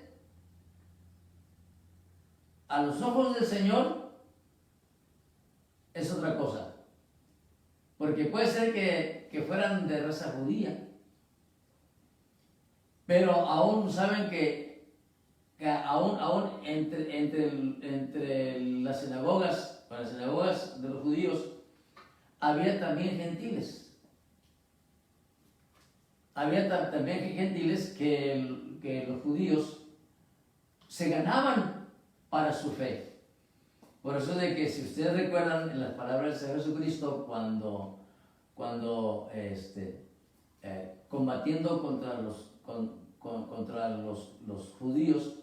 a los ojos del Señor es otra cosa. Porque puede ser que fueran de raza judía, pero aún saben que aún entre las sinagogas de los judíos había también gentiles. Había también gentiles que los judíos se ganaban para su fe. Por eso de que si ustedes recuerdan en las palabras del Señor Jesucristo cuando combatiendo contra los judíos,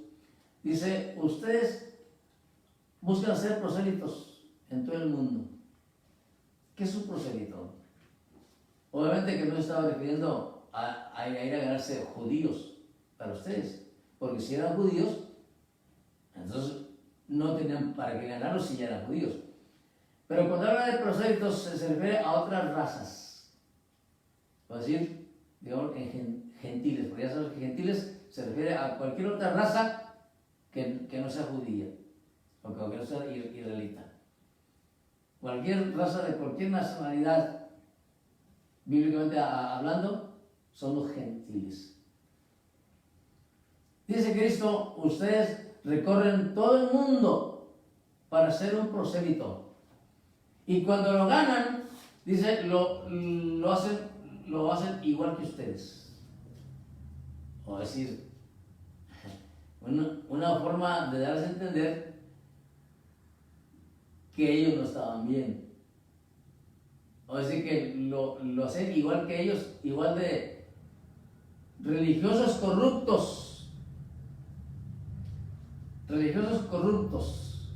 dice, ustedes buscan ser prosélitos en todo el mundo. ¿Qué es un prosélito? Obviamente que no estaba refiriendo a ir a ganarse judíos para ustedes, porque si eran judíos, entonces no tenían para qué ganarlos si ya eran judíos. Pero cuando habla de prosélitos se refiere a otras razas, es decir, digamos, en gentiles, porque ya sabes que gentiles se refiere a cualquier otra raza que no sea judía, o que no sea israelita. Cualquier raza de cualquier nacionalidad, bíblicamente hablando, son los gentiles. Dice Cristo, ustedes recorren todo el mundo para ser un prosélito. Y cuando lo ganan, dice, lo hacen igual que ustedes. O decir, una forma de darles a entender que ellos no estaban bien. O decir que lo hacen igual que ellos, igual de religiosos corruptos. Religiosos corruptos.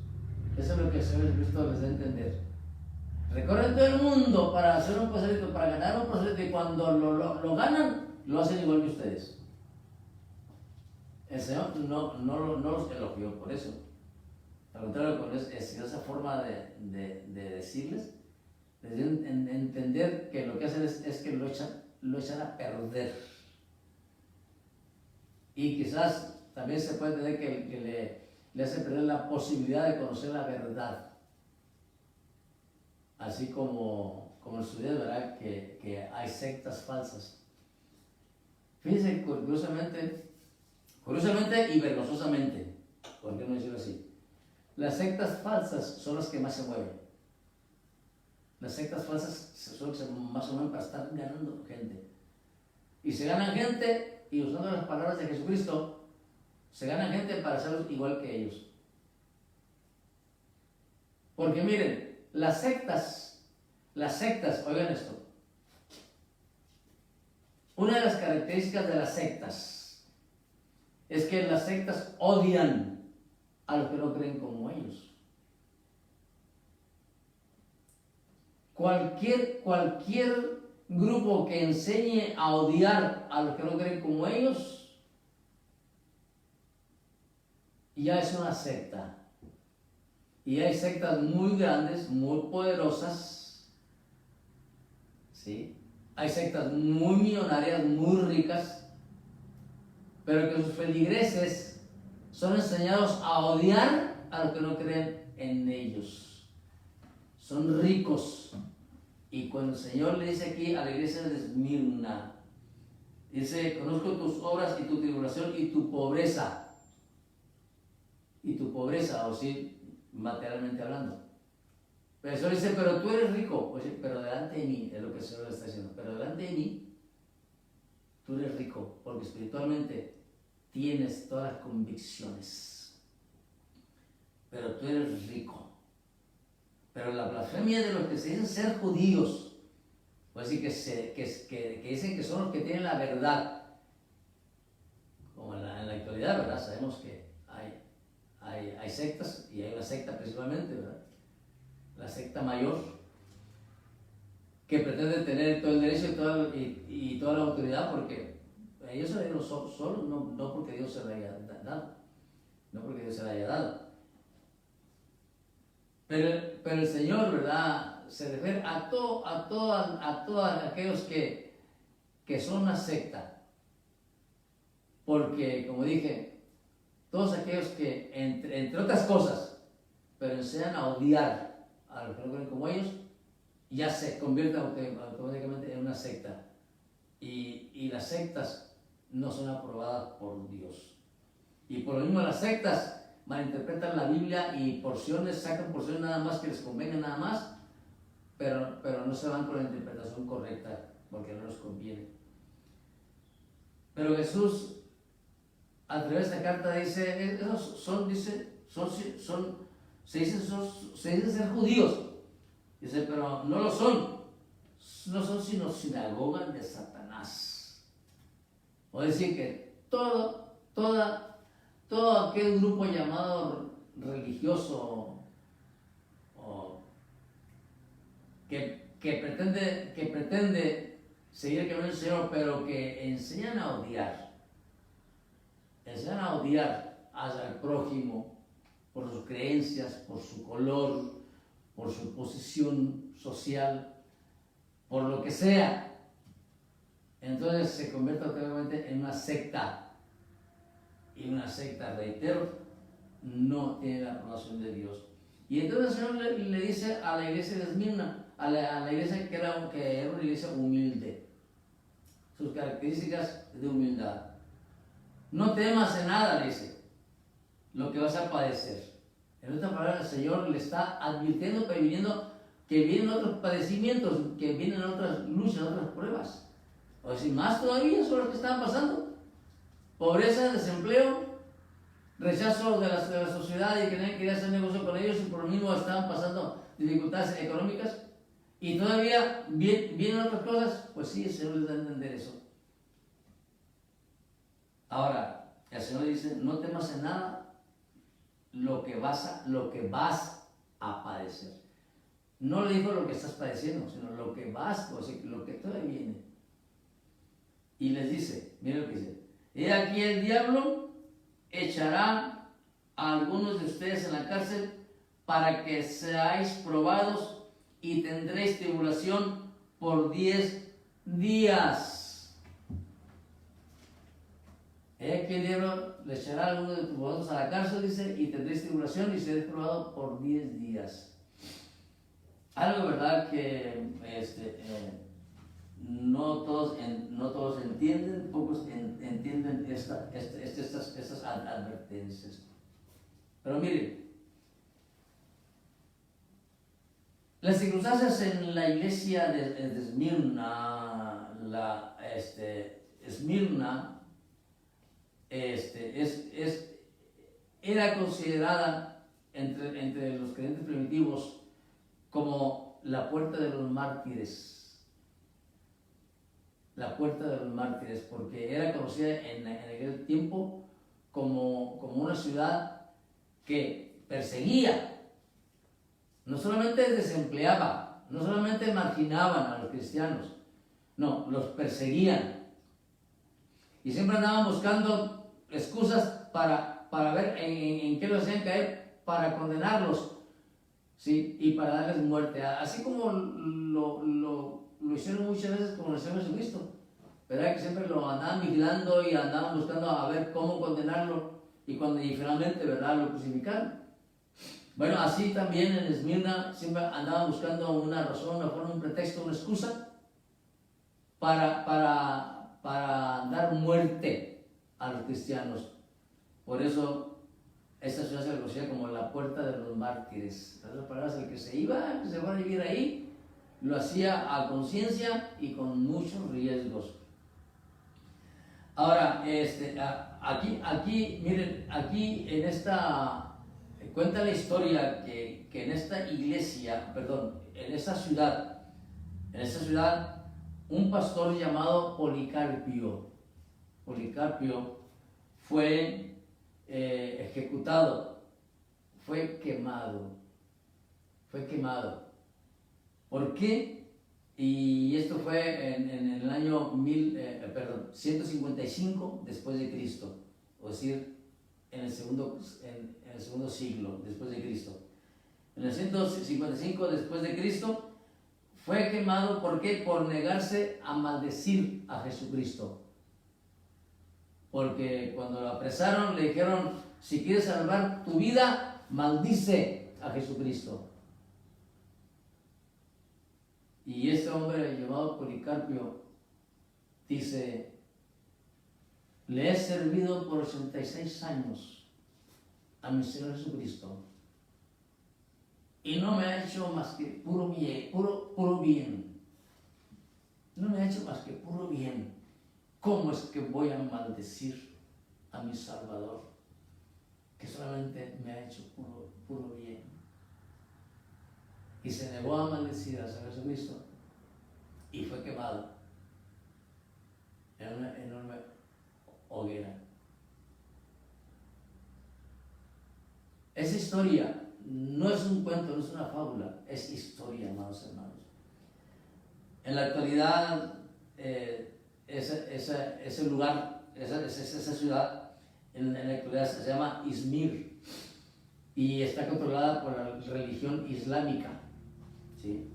Eso es lo que el Señor Jesucristo les da a entender. Recorren todo el mundo para hacer un prosélito, para ganar un prosélito, y cuando lo ganan, lo hacen igual que ustedes. El Señor no los elogió por eso. Al contrario, con esa forma de decirles, les dio entender que lo que hacen es que lo echan a perder. Y quizás también se puede entender que le hace perder la posibilidad de conocer la verdad. Así como en su día, ¿verdad? Que hay sectas falsas. Fíjense, curiosamente y vergonzosamente, ¿por qué no decirlo así? Las sectas falsas son las que más se mueven. Las sectas falsas son las que más se mueven para estar ganando gente. Y se ganan gente, y usando las palabras de Jesucristo, se ganan gente para hacerlos igual que ellos. Porque miren, las sectas, oigan esto. Una de las características de las sectas es que las sectas odian a los que no creen como ellos. Cualquier grupo que enseñe a odiar a los que no creen como ellos, ya es una secta. Y hay sectas muy grandes, muy poderosas, ¿sí? Hay sectas muy millonarias, muy ricas, pero que sus feligreses son enseñados a odiar a los que no creen en ellos. Son ricos. Y cuando el Señor le dice aquí a la iglesia de Esmirna, dice, conozco tus obras y tu tribulación y tu pobreza. tu pobreza, o sí, materialmente hablando. Pero el Señor dice, pero tú eres rico, o sí, pero delante de mí, es lo que el Señor le está diciendo, pero delante de mí, tú eres rico, porque espiritualmente tienes todas las convicciones, pero tú eres rico. Pero la blasfemia de los que se dicen ser judíos, pues sí, que dicen que son los que tienen la verdad, como en la actualidad, ¿verdad? Sabemos que hay sectas, y hay una secta principalmente, ¿verdad? La secta mayor, que pretende tener todo el derecho y toda la autoridad, porque ellos se le dieron solos, no porque Dios se le haya dado, no porque Dios se le haya dado. Pero el Señor, ¿verdad?, se refiere a todos aquellos que son una secta. Porque, como dije, todos aquellos que, entre otras cosas, pero enseñan a odiar a los que no creen como ellos, ya se convierten automáticamente en una secta. Y las sectas no son aprobadas por Dios. Y por lo mismo las sectas malinterpretan la Biblia y sacan porciones nada más que les convenga nada más, pero no se van con la interpretación correcta, porque no les conviene. Pero Jesús, a través de esta carta, dice, se dicen ser judíos. Dice, pero no lo son. No son sino sinagogas de Satanás. O decir que todo aquel grupo llamado religioso que pretende seguir el camino del Señor, pero que enseñan a odiar al prójimo por sus creencias, por su color, por su posición social, por lo que sea. Entonces se convierte automáticamente en una secta. Y una secta, reitero, no tiene la aprobación de Dios. Y entonces el Señor le dice a la iglesia de Esmirna, a la iglesia que era una iglesia humilde, sus características de humildad. No temas en nada, le dice, lo que vas a padecer. En otra palabra, el Señor le está advirtiendo, previniendo que vienen otros padecimientos, que vienen otras luchas, otras pruebas. O si más todavía son los que estaban pasando. Pobreza, desempleo, rechazo de la sociedad y que nadie quería hacer negocio con ellos y por lo mismo estaban pasando dificultades económicas. Y todavía vienen otras cosas, pues sí, el Señor les da a entender eso. Ahora, el Señor dice, no temas en nada lo que vas a padecer. No le dijo lo que estás padeciendo, sino lo que lo que todavía viene. Y les dice, miren lo que dice, he aquí el diablo echará a algunos de ustedes en la cárcel para que seáis probados y tendréis tribulación por 10 días. He aquí el diablo le echará a algunos de vosotros a la cárcel, dice, y tendréis tribulación y seréis probados por 10 días. Algo, ¿verdad?, que no todos entienden, pocos entienden estas advertencias. Pero miren, las circunstancias en la iglesia de Esmirna, Esmirna era considerada entre los creyentes primitivos como la puerta de los mártires. La puerta de los mártires, porque era conocida en aquel tiempo como una ciudad que perseguía, no solamente desempleaba, no solamente marginaban a los cristianos, no, los perseguían. Y siempre andaban buscando excusas para ver en qué los hacían caer, para condenarlos, ¿sí?, y para darles muerte. Así como lo hicieron muchas veces con el Señor Jesucristo, ¿verdad?, que siempre lo andaban vigilando y andaban buscando a ver cómo condenarlo y finalmente, ¿verdad?, lo crucificaron. Bueno, así también en Esmirna siempre andaban buscando una razón, una forma, un pretexto, una excusa para dar muerte a los cristianos. Por eso esta ciudad se le conocía como la puerta de los mártires. En otras palabras, el que se iba, que se va a vivir ahí, lo hacía a conciencia y con muchos riesgos. Ahora, aquí, miren, aquí en esta, cuenta la historia que en esta iglesia, perdón, en esta ciudad, un pastor llamado Policarpio fue ejecutado, fue quemado. ¿Por qué? Y esto fue en el año 155 después de Cristo, o decir, en el segundo siglo después de Cristo. En el 155 después de Cristo fue quemado. ¿Por qué? Por negarse a maldecir a Jesucristo. Porque cuando lo apresaron le dijeron, si quieres salvar tu vida, maldice a Jesucristo. Y este hombre llamado Policarpio dice, le he servido por 86 años a mi Señor Jesucristo y no me ha hecho más que puro bien. No me ha hecho más que puro bien. ¿Cómo es que voy a maldecir a mi Salvador, que solamente me ha hecho puro bien? Y se negó a maldecir a Jesucristo y fue quemado en una enorme hoguera. Esa historia no es un cuento, no es una fábula, es historia, amados hermanos. En la actualidad, ese lugar, esa ciudad, en la actualidad se llama Izmir y está controlada por la religión islámica. ¿Sí?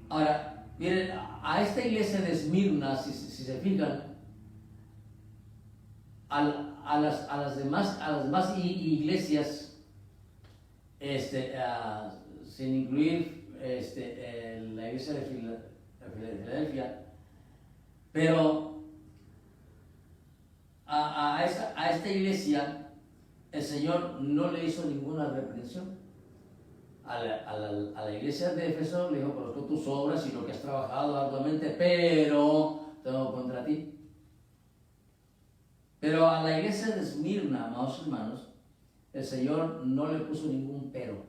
Ahora, miren, a esta iglesia de Esmirna, si se fijan, a las demás iglesias, sin incluir la iglesia de Filadelfia, pero a esta iglesia el Señor no le hizo ninguna reprensión. A la iglesia de Éfeso le dijo, conozco tus obras y lo que has trabajado arduamente, pero tengo contra ti. Pero a la iglesia de Esmirna, amados hermanos, el Señor no le puso ningún pero.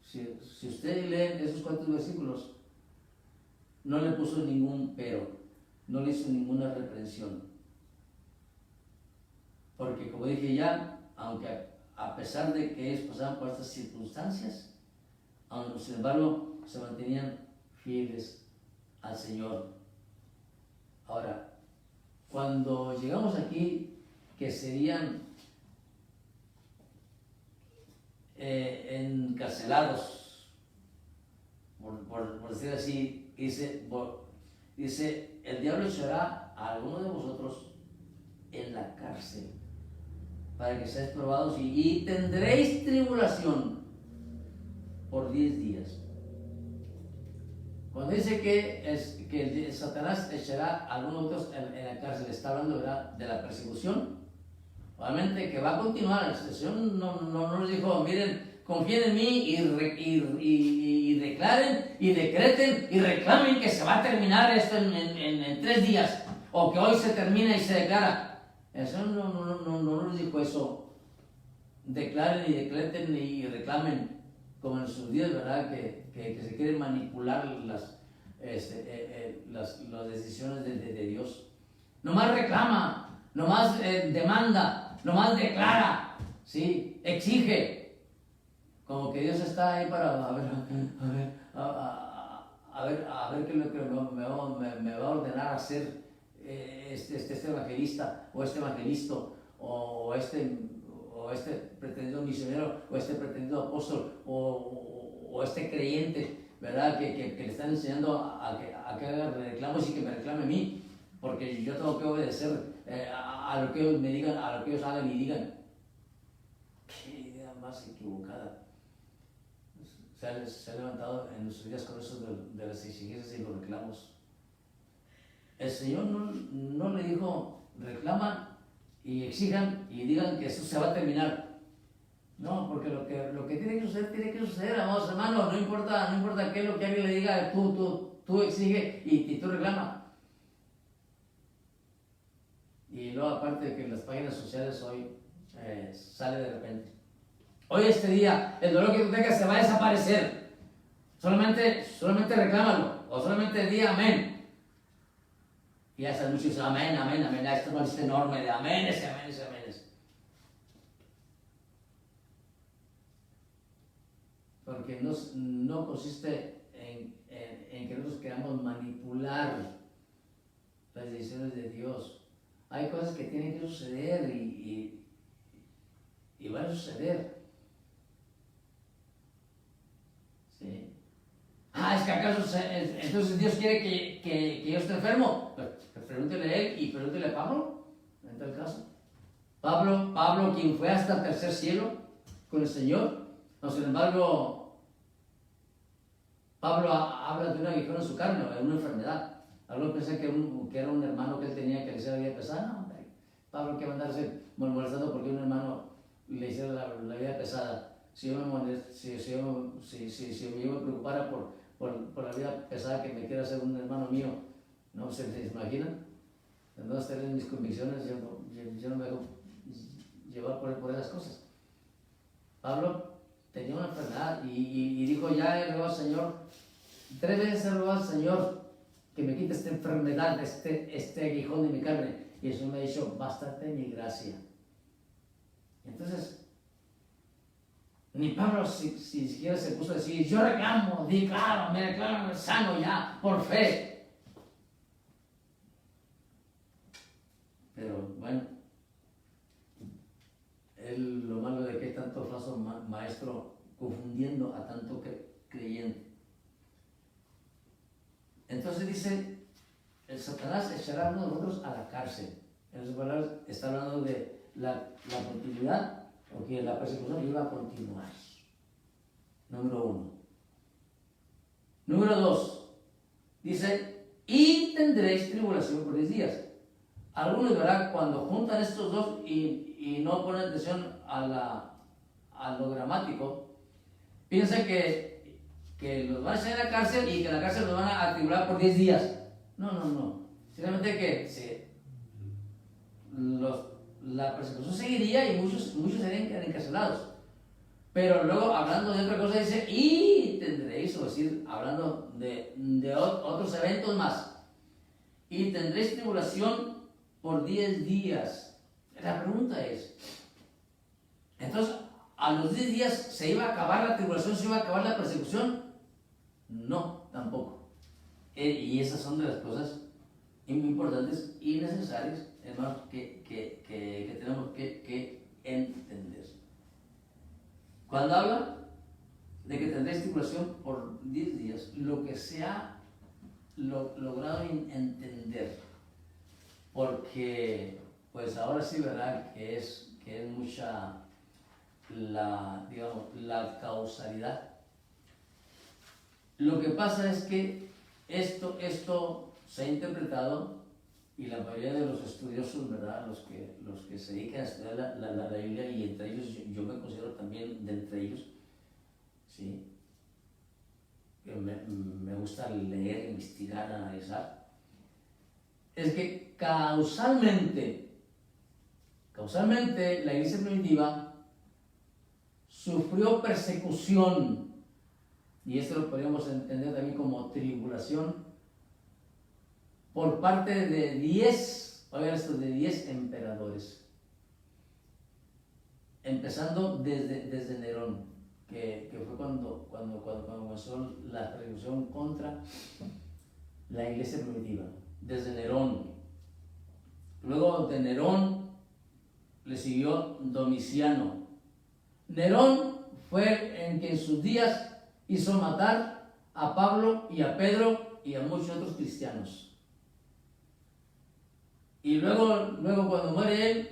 Si usted lee esos cuantos versículos, no le puso ningún pero, no le hizo ninguna reprensión. Porque como dije ya, aunque a pesar de que ellos pasaban por estas circunstancias, aunque sin embargo se mantenían fieles al Señor. Ahora, cuando llegamos aquí, que serían encarcelados, por decir así, dice, el diablo echará a alguno de vosotros en la cárcel para que seáis probados y tendréis tribulación por 10 días. Cuando dice que Satanás echará a algunos de vosotros en la cárcel, está hablando de la persecución. Obviamente que va a continuar. El Señor no nos dijo, miren, confíen en mí y declaren y decreten y reclamen que se va a terminar esto en 3 días, o que hoy se termina y se declara. El Señor no nos dijo eso. Declaren y decreten y reclamen, como en sus días, ¿verdad? Que se quieren manipular las decisiones de Dios. Nomás reclama, nomás demanda, nomás declara, ¿sí? Exige. Como que Dios está ahí para a ver qué es lo que me va a ordenar hacer este evangelista o este evangelista o este pretendido misionero o este pretendido apóstol o este creyente, ¿verdad? Que le están enseñando a que haga reclamos y que me reclame a mí, porque yo tengo que obedecer a lo que ellos me digan, a lo que ellos hagan y digan. Qué idea más equivocada. Se ha levantado en nuestros días con eso de las exigencias y los reclamos. El Señor no le dijo reclama y exijan y digan que eso se va a terminar. No, porque lo que tiene que suceder, amados hermanos. No importa qué es lo que alguien le diga, tú exige y tú reclama. Y luego, aparte de que en las páginas sociales hoy sale de repente. Hoy este día, el dolor que tú tengas se va a desaparecer. Solamente reclámalo, o solamente di amén. Y hasta muchos dicen amén. Esto no es enorme de aménes. Porque no consiste en que nosotros queramos manipular las decisiones de Dios. Hay cosas que tienen que suceder y van a suceder. ¿Sí? Es que acaso entonces Dios quiere que yo esté enfermo. Pues pregúntele a él y pregúntele a Pablo, en tal caso. Pablo, quien fue hasta el tercer cielo con el Señor. No, sin embargo, Pablo habla de un aguijón en su carne, de una enfermedad. Algunos piensan que era un hermano que él tenía que le hiciera la vida pesada. No, hombre. Pablo que va a andarse molestando porque un hermano le hiciera la vida pesada. Si yo me preocupara por la vida pesada que me quiera hacer un hermano mío, ¿no? ¿Se imaginan? Entonces, tener mis convicciones, yo no me dejo llevar por esas cosas. Pablo tenía una enfermedad y dijo, ya he rogado al Señor, 3 veces he rogado al Señor que me quite esta enfermedad, este aguijón de mi carne. Y eso me ha dicho, bástate mi gracia. Entonces, ni Pablo si siquiera se puso a decir, yo reclamo, me declaro sano ya, por fe. Pero bueno, lo malo de que hay tanto falso maestro confundiendo a tanto creyente. Entonces dice, el Satanás echará a uno de nosotros a la cárcel. En otras palabras, está hablando de la continuidad, porque la persecución iba a continuar. Número 1. Número 2. Dice, y tendréis tribulación por 10 días. Algunos, ¿verdad? Cuando juntan estos dos y no ponen atención a lo gramático, piensan que los van a echar a la cárcel y que en la cárcel los van a atribular por 10 días. No. Simplemente que la persecución seguiría y muchos serían encarcelados. Pero luego, hablando de otra cosa, dice, y tendréis, o decir, hablando de otros eventos más, y tendréis tribulación por 10 días. La pregunta es, entonces, ¿a los 10 días se iba a acabar la tribulación, se iba a acabar la persecución? No, tampoco. Y esas son de las cosas importantes y necesarias, hermanos, que tenemos que entender. Cuando habla de que tendréis tribulación por 10 días, lo que se ha logrado entender, porque pues ahora sí, ¿verdad? Que es mucha la causalidad. Lo que pasa es que esto se ha interpretado, y la mayoría de los estudiosos, ¿verdad? Los que se dedican a estudiar la Biblia, y entre ellos yo me considero también de entre ellos, ¿sí? Me gusta leer, investigar, analizar, es que causalmente la iglesia primitiva sufrió persecución, y esto lo podríamos entender también como tribulación, por parte de 10 emperadores, empezando desde Nerón, que fue cuando comenzó la persecución contra la iglesia primitiva, desde Nerón. Luego de Nerón le siguió Domiciano. Nerón fue en que en sus días hizo matar a Pablo y a Pedro y a muchos otros cristianos. Y luego cuando muere él,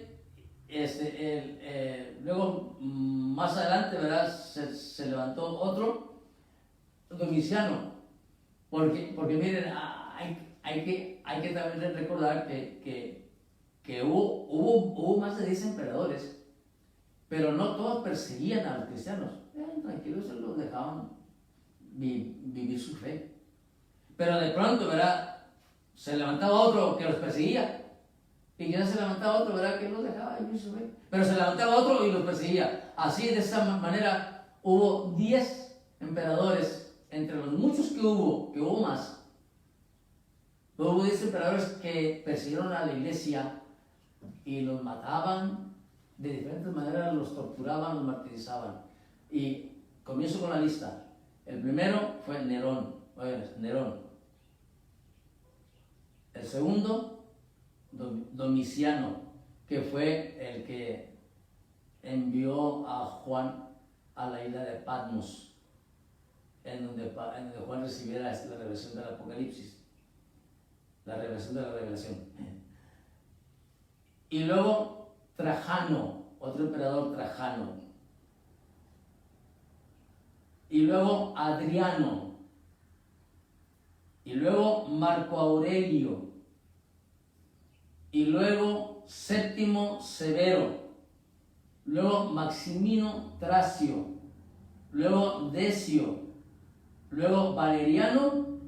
luego más adelante, ¿verdad? Se levantó otro, Domiciano, porque miren, hay que también recordar que que hubo más de 10 emperadores, pero no todos perseguían a los cristianos. Tranquilos, se los dejaban vivir su fe. Pero de pronto, ¿verdad? Se levantaba otro que los perseguía. Y ya se levantaba otro, ¿verdad? Que los dejaba vivir su fe. Pero se levantaba otro y los perseguía. Así, de esa manera, hubo 10 emperadores, entre los muchos que hubo más. Hubo 10 emperadores que persiguieron a la iglesia y los mataban de diferentes maneras, los torturaban, los martirizaban. Y comienzo con la lista. El primero fue Nerón. Nerón. El segundo, Domiciano, que fue el que envió a Juan a la isla de Patmos, en donde Juan recibiera la revelación del Apocalipsis, la revelación de la revelación. Y luego Trajano, otro emperador, Trajano. Y luego Adriano. Y luego Marco Aurelio. Y luego Séptimo Severo. Luego Maximino Tracio. Luego Decio. Luego Valeriano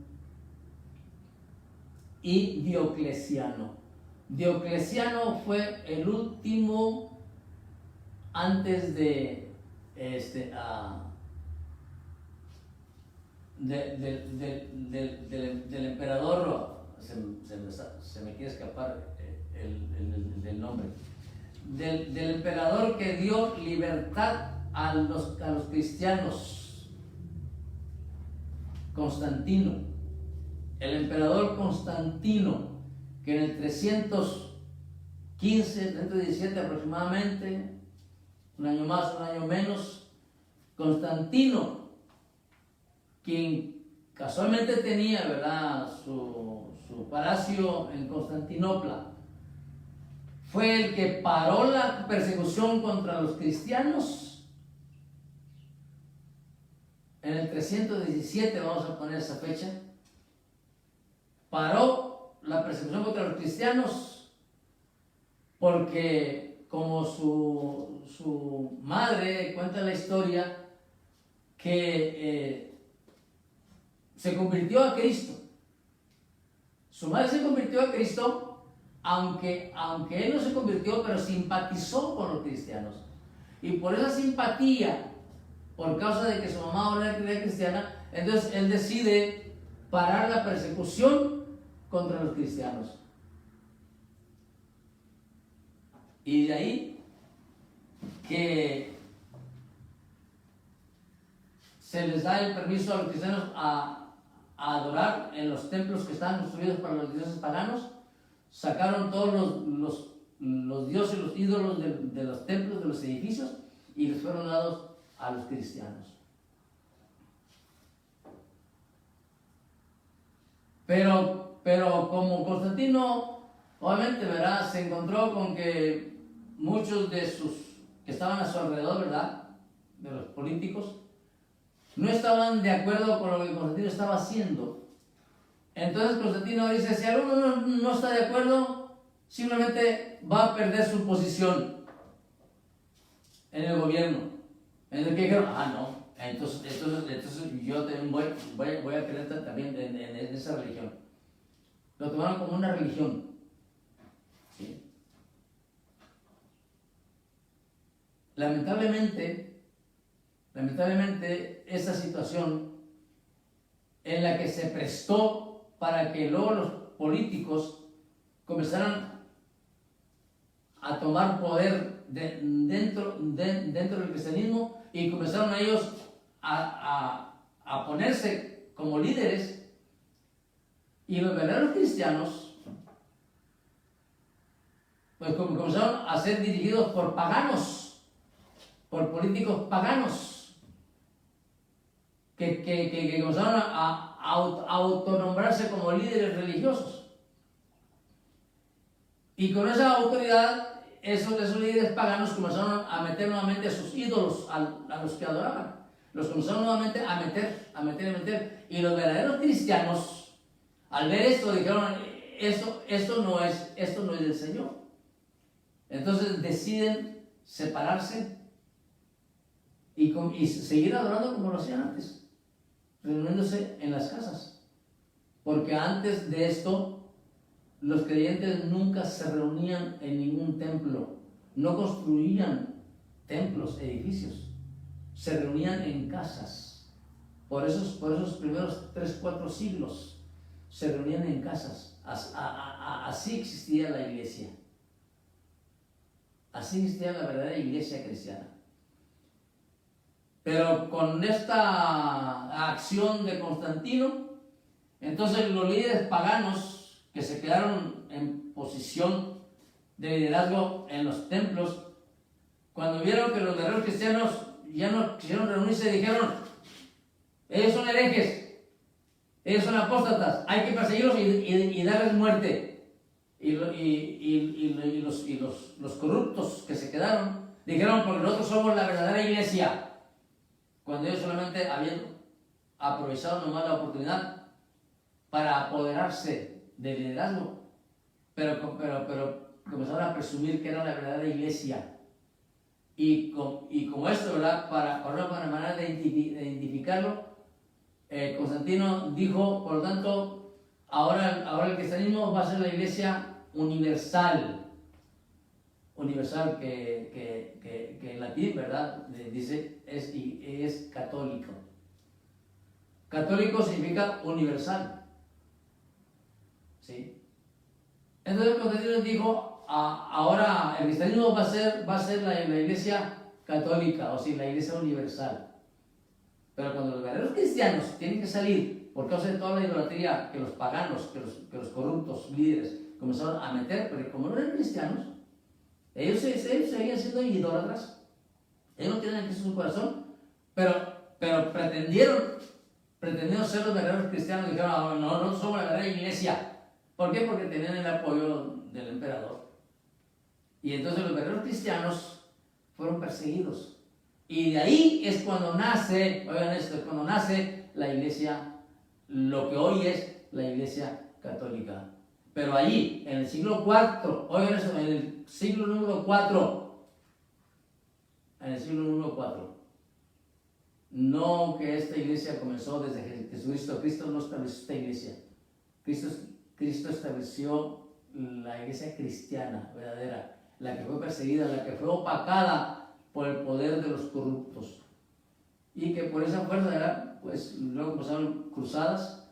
y Diocleciano. Diocleciano fue el último antes del emperador, se me quiere escapar el nombre, del emperador que dio libertad a los cristianos, Constantino. El emperador Constantino, que en el 315, 317 aproximadamente, un año más, un año menos, Constantino, quien casualmente tenía, ¿verdad?, su palacio en Constantinopla, fue el que paró la persecución contra los cristianos en el 317, vamos a poner esa fecha. Paró la persecución contra los cristianos porque, como su madre cuenta la historia, que se convirtió a Cristo. Su madre se convirtió a Cristo, aunque él no se convirtió, pero simpatizó con los cristianos. Y por esa simpatía, por causa de que su mamá ahora era cristiana, entonces él decide parar la persecución contra los cristianos. Y de ahí que se les da el permiso a los cristianos a adorar en los templos que estaban construidos para los dioses paganos. Sacaron todos los dioses, los ídolos de los templos, de los edificios, y les fueron dados a los cristianos. Pero como Constantino, obviamente, ¿verdad?, se encontró con que muchos de sus que estaban a su alrededor, ¿verdad?, de los políticos, no estaban de acuerdo con lo que Constantino estaba haciendo. Entonces Constantino dice, si alguno no está de acuerdo, simplemente va a perder su posición en el gobierno. Entonces, ¿qué dijeron? No, entonces yo también voy a creer también en esa religión. Lo tomaron como una religión. ¿Sí? Lamentablemente, esa situación en la que se prestó para que luego los políticos comenzaran a tomar poder dentro del cristianismo, y comenzaron ellos a ponerse como líderes, y los verdaderos cristianos pues comenzaron a ser dirigidos por paganos, por políticos paganos, que comenzaron a autonombrarse como líderes religiosos. Y con esa autoridad, esos líderes paganos comenzaron a meter nuevamente a sus ídolos, a los que adoraban. Los comenzaron nuevamente a meter. Y los verdaderos cristianos, al ver esto, dijeron, esto no es del Señor. Entonces deciden separarse y seguir adorando como lo hacían antes, reuniéndose en las casas. Porque antes de esto, los creyentes nunca se reunían en ningún templo, no construían templos, edificios, se reunían en casas. Por esos primeros 3-4 siglos se reunían en casas. Así existía la iglesia. Así existía la verdadera iglesia cristiana. Pero con esta acción de Constantino, entonces los líderes paganos que se quedaron en posición de liderazgo en los templos, cuando vieron que los guerreros cristianos ya no quisieron reunirse, dijeron: ellos son herejes, ellos son apóstatas, hay que perseguirlos y darles muerte. Y los corruptos que se quedaron dijeron: porque nosotros somos la verdadera iglesia. Cuando ellos solamente habían aprovechado nomás la oportunidad para apoderarse del liderazgo, pero comenzaron a presumir que era la verdadera iglesia. Y como esto, ¿verdad? Para una manera de identificarlo, Constantino dijo, por lo tanto, ahora el cristianismo va a ser la iglesia universal. Universal que en latín, ¿verdad? Dice es católico. Católico significa universal. ¿Sí? Entonces Constantino dijo: ahora el cristianismo va a ser la iglesia católica, o sea, la iglesia universal. Pero cuando los verdaderos cristianos tienen que salir por causa de toda la idolatría que los paganos, que los corruptos líderes comenzaron a meter, porque como no eran cristianos, ellos seguían siendo idólatras, ellos no tienen Cristo en su corazón, pero pretendieron ser los verdaderos cristianos. Dijeron: no somos la verdadera iglesia. ¿Por qué? Porque tenían el apoyo del emperador. Y entonces los verdaderos cristianos fueron perseguidos. Y de ahí es cuando nace, oigan esto, es cuando nace la iglesia, lo que hoy es la iglesia católica. Pero allí, en el siglo IV, oigan esto, en el siglo número 4, no que esta iglesia comenzó desde Jesucristo. Cristo no estableció esta iglesia. Cristo estableció la iglesia cristiana verdadera, la que fue perseguida, la que fue opacada por el poder de los corruptos, y que por esa fuerza, ¿verdad? Pues luego pasaron cruzadas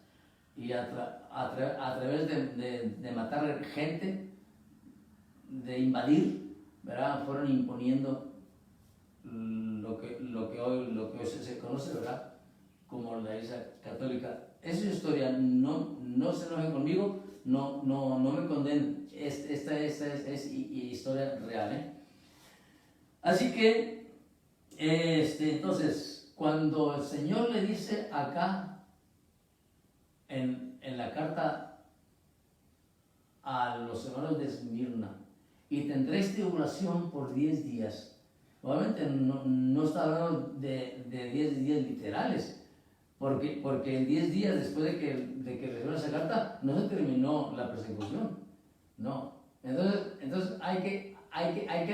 y a través de matar gente, de invadir, ¿verdad? Fueron imponiendo lo que hoy se conoce, ¿verdad?, como la iglesia católica. Esa es historia, no se enojen conmigo, no me condenen. Esta es historia real, ¿eh? Así que, entonces, cuando el Señor le dice acá, en la carta a los hermanos de Esmirna, y tendréis tribulación por 10 días. Obviamente no está hablando de 10 días literales, porque en 10 días después de que recibió esa carta no se terminó la persecución, no. Entonces hay que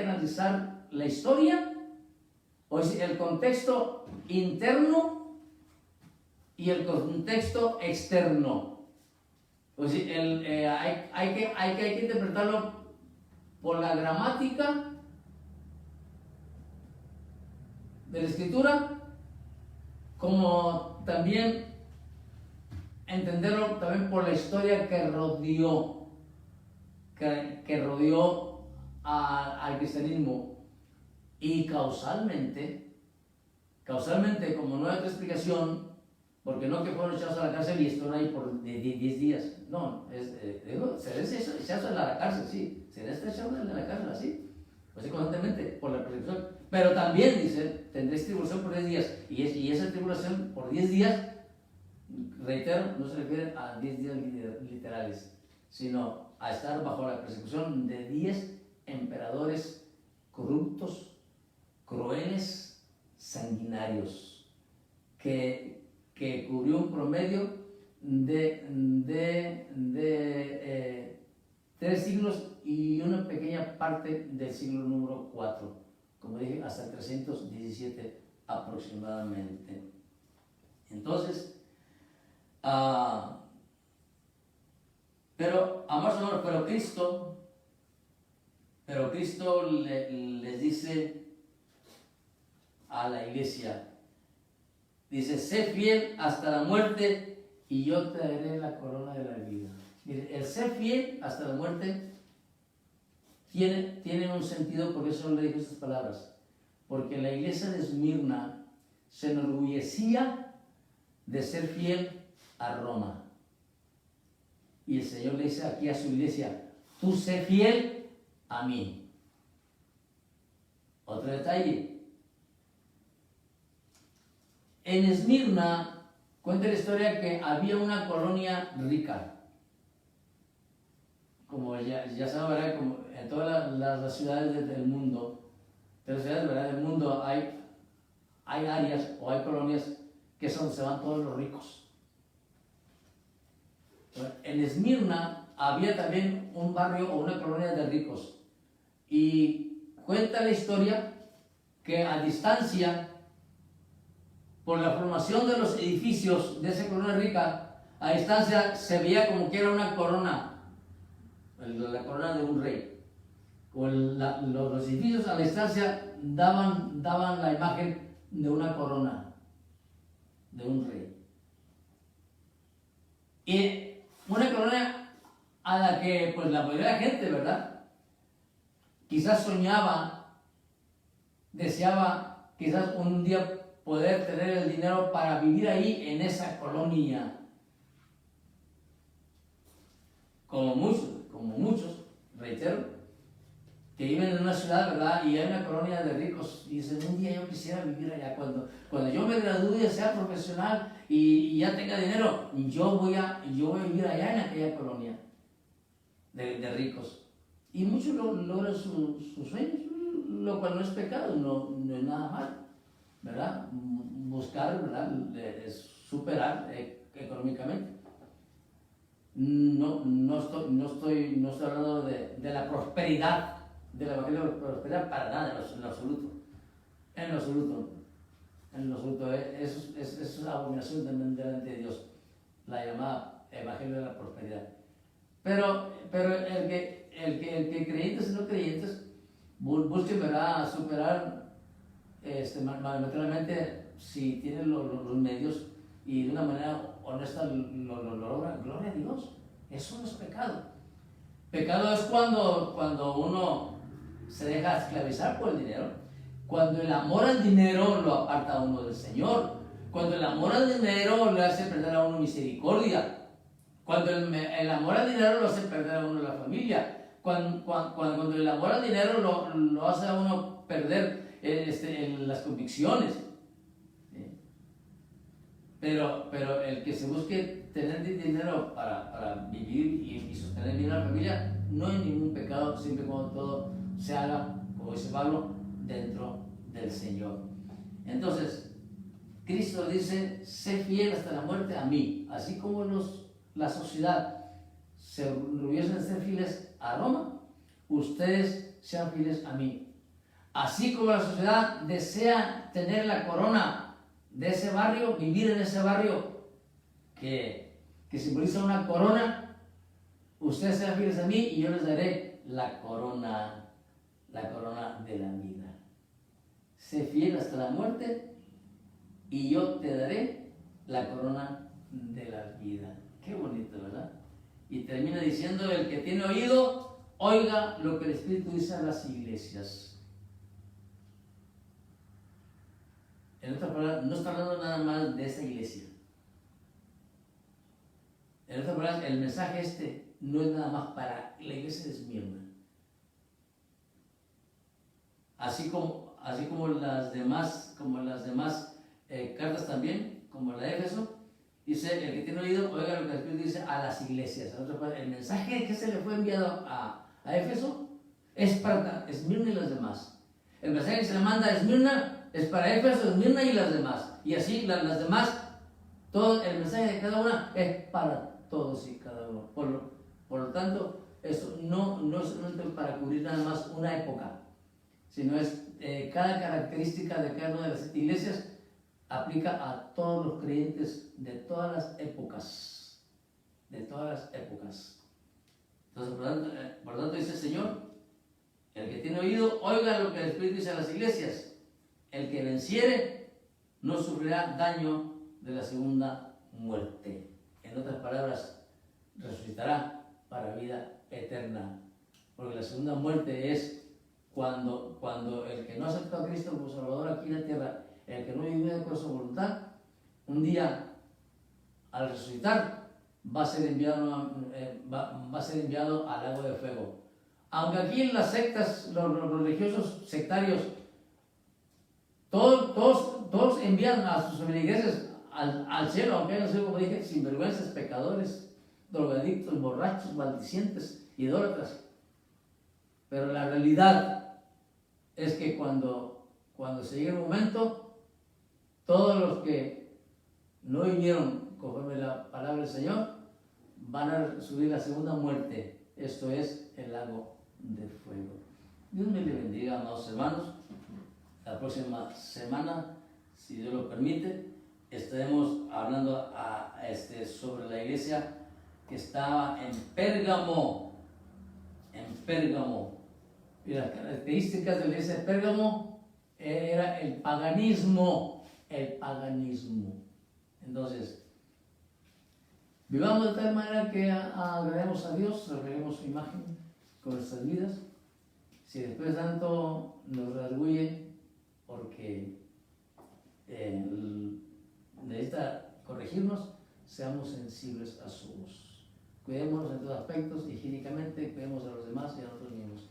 analizar la historia, o sea, el contexto interno y el contexto externo. O sea, hay que interpretarlo por la gramática de la escritura, como también entenderlo también por la historia que rodeó al cristianismo. Y causalmente, como no hay otra explicación, porque no que fueron echados a la cárcel y estuvieron ahí por 10 días, no, serán echados a la cárcel, sí, serán echados a la cárcel así, pues constantemente, por la persecución. Pero también dice: tendréis tribulación por 10 días, y esa tribulación por 10 días, reitero, no se refiere a 10 días literales, sino a estar bajo la persecución de 10 emperadores corruptos, crueles, sanguinarios, que cubrió un promedio de 3 siglos y una pequeña parte del siglo número 4, como dije, hasta el 317 aproximadamente. Entonces, pero Cristo les dice a la iglesia, dice, sé fiel hasta la muerte y yo te daré la corona de la vida. Mire, el ser fiel hasta la muerte tiene un sentido, por eso le digo estas palabras, porque la iglesia de Esmirna se enorgullecía de ser fiel a Roma. Y el Señor le dice aquí a su iglesia, tú sé fiel a mí. Otro detalle. En Esmirna cuenta la historia que había una colonia rica. Como ya saben, ¿verdad? Como en todas las ciudades del mundo, de las ciudades, ¿verdad?, del mundo hay áreas o hay colonias que es donde se van todos los ricos. En Esmirna había también un barrio o una colonia de ricos. Y cuenta la historia que a distancia, por la formación de los edificios de esa colonia rica, a distancia se veía como que era una corona, la corona de un rey. Los edificios a la distancia daban la imagen de una corona, de un rey. Y una corona a la que pues la mayoría de la gente, ¿verdad?, quizás soñaba, deseaba quizás un día poder tener el dinero para vivir ahí en esa colonia. Como muchos, reitero, que viven en una ciudad, ¿verdad?, y hay una colonia de ricos y dicen, un día yo quisiera vivir allá, cuando yo me gradúe y sea profesional y ya tenga dinero, yo voy a vivir allá en aquella colonia de ricos. Y muchos logran sus sueños, lo cual no es pecado, no es nada malo, ¿verdad? Buscar, ¿verdad?, es superar económicamente. No estoy hablando de la prosperidad, de la prosperidad para nada, en lo absoluto. En lo absoluto. Es una abominación también delante de Dios, la llamada evangelio de la prosperidad. Pero el que creyentes y no creyentes busquen, ¿verdad?, superar materialmente, si tienen los medios y de una manera honesta lo logra, gloria a Dios. Eso no es pecado. Pecado es cuando uno se deja esclavizar por el dinero, cuando el amor al dinero lo aparta a uno del Señor, cuando el amor al dinero le hace perder a uno misericordia, cuando el amor al dinero lo hace perder a uno la familia, cuando el amor al dinero lo hace a uno perder en las convicciones. Pero el que se busque tener dinero para vivir y sostener bien a la familia, no hay ningún pecado, siempre y cuando todo se haga, como dice Pablo, dentro del Señor. Entonces, Cristo dice, sé fiel hasta la muerte a mí, así como la sociedad se orgullecen de ser fieles a Roma, ustedes sean fieles a mí. Así como la sociedad desea tener la corona de ese barrio, vivir en ese barrio que simboliza una corona, ustedes sean fieles a mí y yo les daré la corona de la vida. Sé fiel hasta la muerte y yo te daré la corona de la vida. Qué bonito, ¿verdad? Y termina diciendo, el que tiene oído, oiga lo que el Espíritu dice a las iglesias. En otras palabras, no está hablando nada más de esa iglesia. En otras palabras, el mensaje no es nada más para la iglesia de Esmirna. Así como las demás cartas también, como la de Éfeso, dice, el que tiene oído, oiga lo que el Espíritu dice a las iglesias. En otras palabras, el mensaje que se le fue enviado a Éfeso es para Esmirna y las demás. El mensaje que se le manda a Esmirna es para Éfeso, Esmirna y las demás. Y así las demás, todo el mensaje de cada una es para todos y cada uno. Por lo tanto, Esto no es solamente para cubrir nada más una época, sino es cada característica de cada una de las iglesias aplica a todos los creyentes de todas las épocas. De todas las épocas. Entonces, por tanto dice el Señor, el que tiene oído, oiga lo que el Espíritu dice a las iglesias. El que venciere no sufrirá daño de la segunda muerte. En otras palabras, resucitará para vida eterna. Porque la segunda muerte es cuando el que no aceptó a Cristo como Salvador aquí en la tierra, el que no vive por su voluntad, un día al resucitar va a ser enviado al lago de fuego. Aunque aquí en las sectas, los religiosos sectarios, todos envían a sus feligreses al cielo, aunque no sé, como dije, sinvergüenzas, pecadores, drogadictos, borrachos, maldicientes, idólatras. Pero la realidad es que cuando se llegue el momento, todos los que no vinieron conforme la palabra del Señor van a subir la segunda muerte, esto es el lago de fuego. Dios me le bendiga, amados hermanos. La próxima semana, si Dios lo permite, estaremos hablando sobre la iglesia que estaba en Pérgamo. Y las características de la iglesia de Pérgamo era el paganismo. Entonces, vivamos de tal manera que agrademos a Dios, reflejemos su imagen con nuestras vidas. Si después de tanto nos redarguye porque necesita corregirnos, seamos sensibles a su voz. Cuidémonos en todos aspectos, higiénicamente, cuidemos a los demás y a nosotros mismos.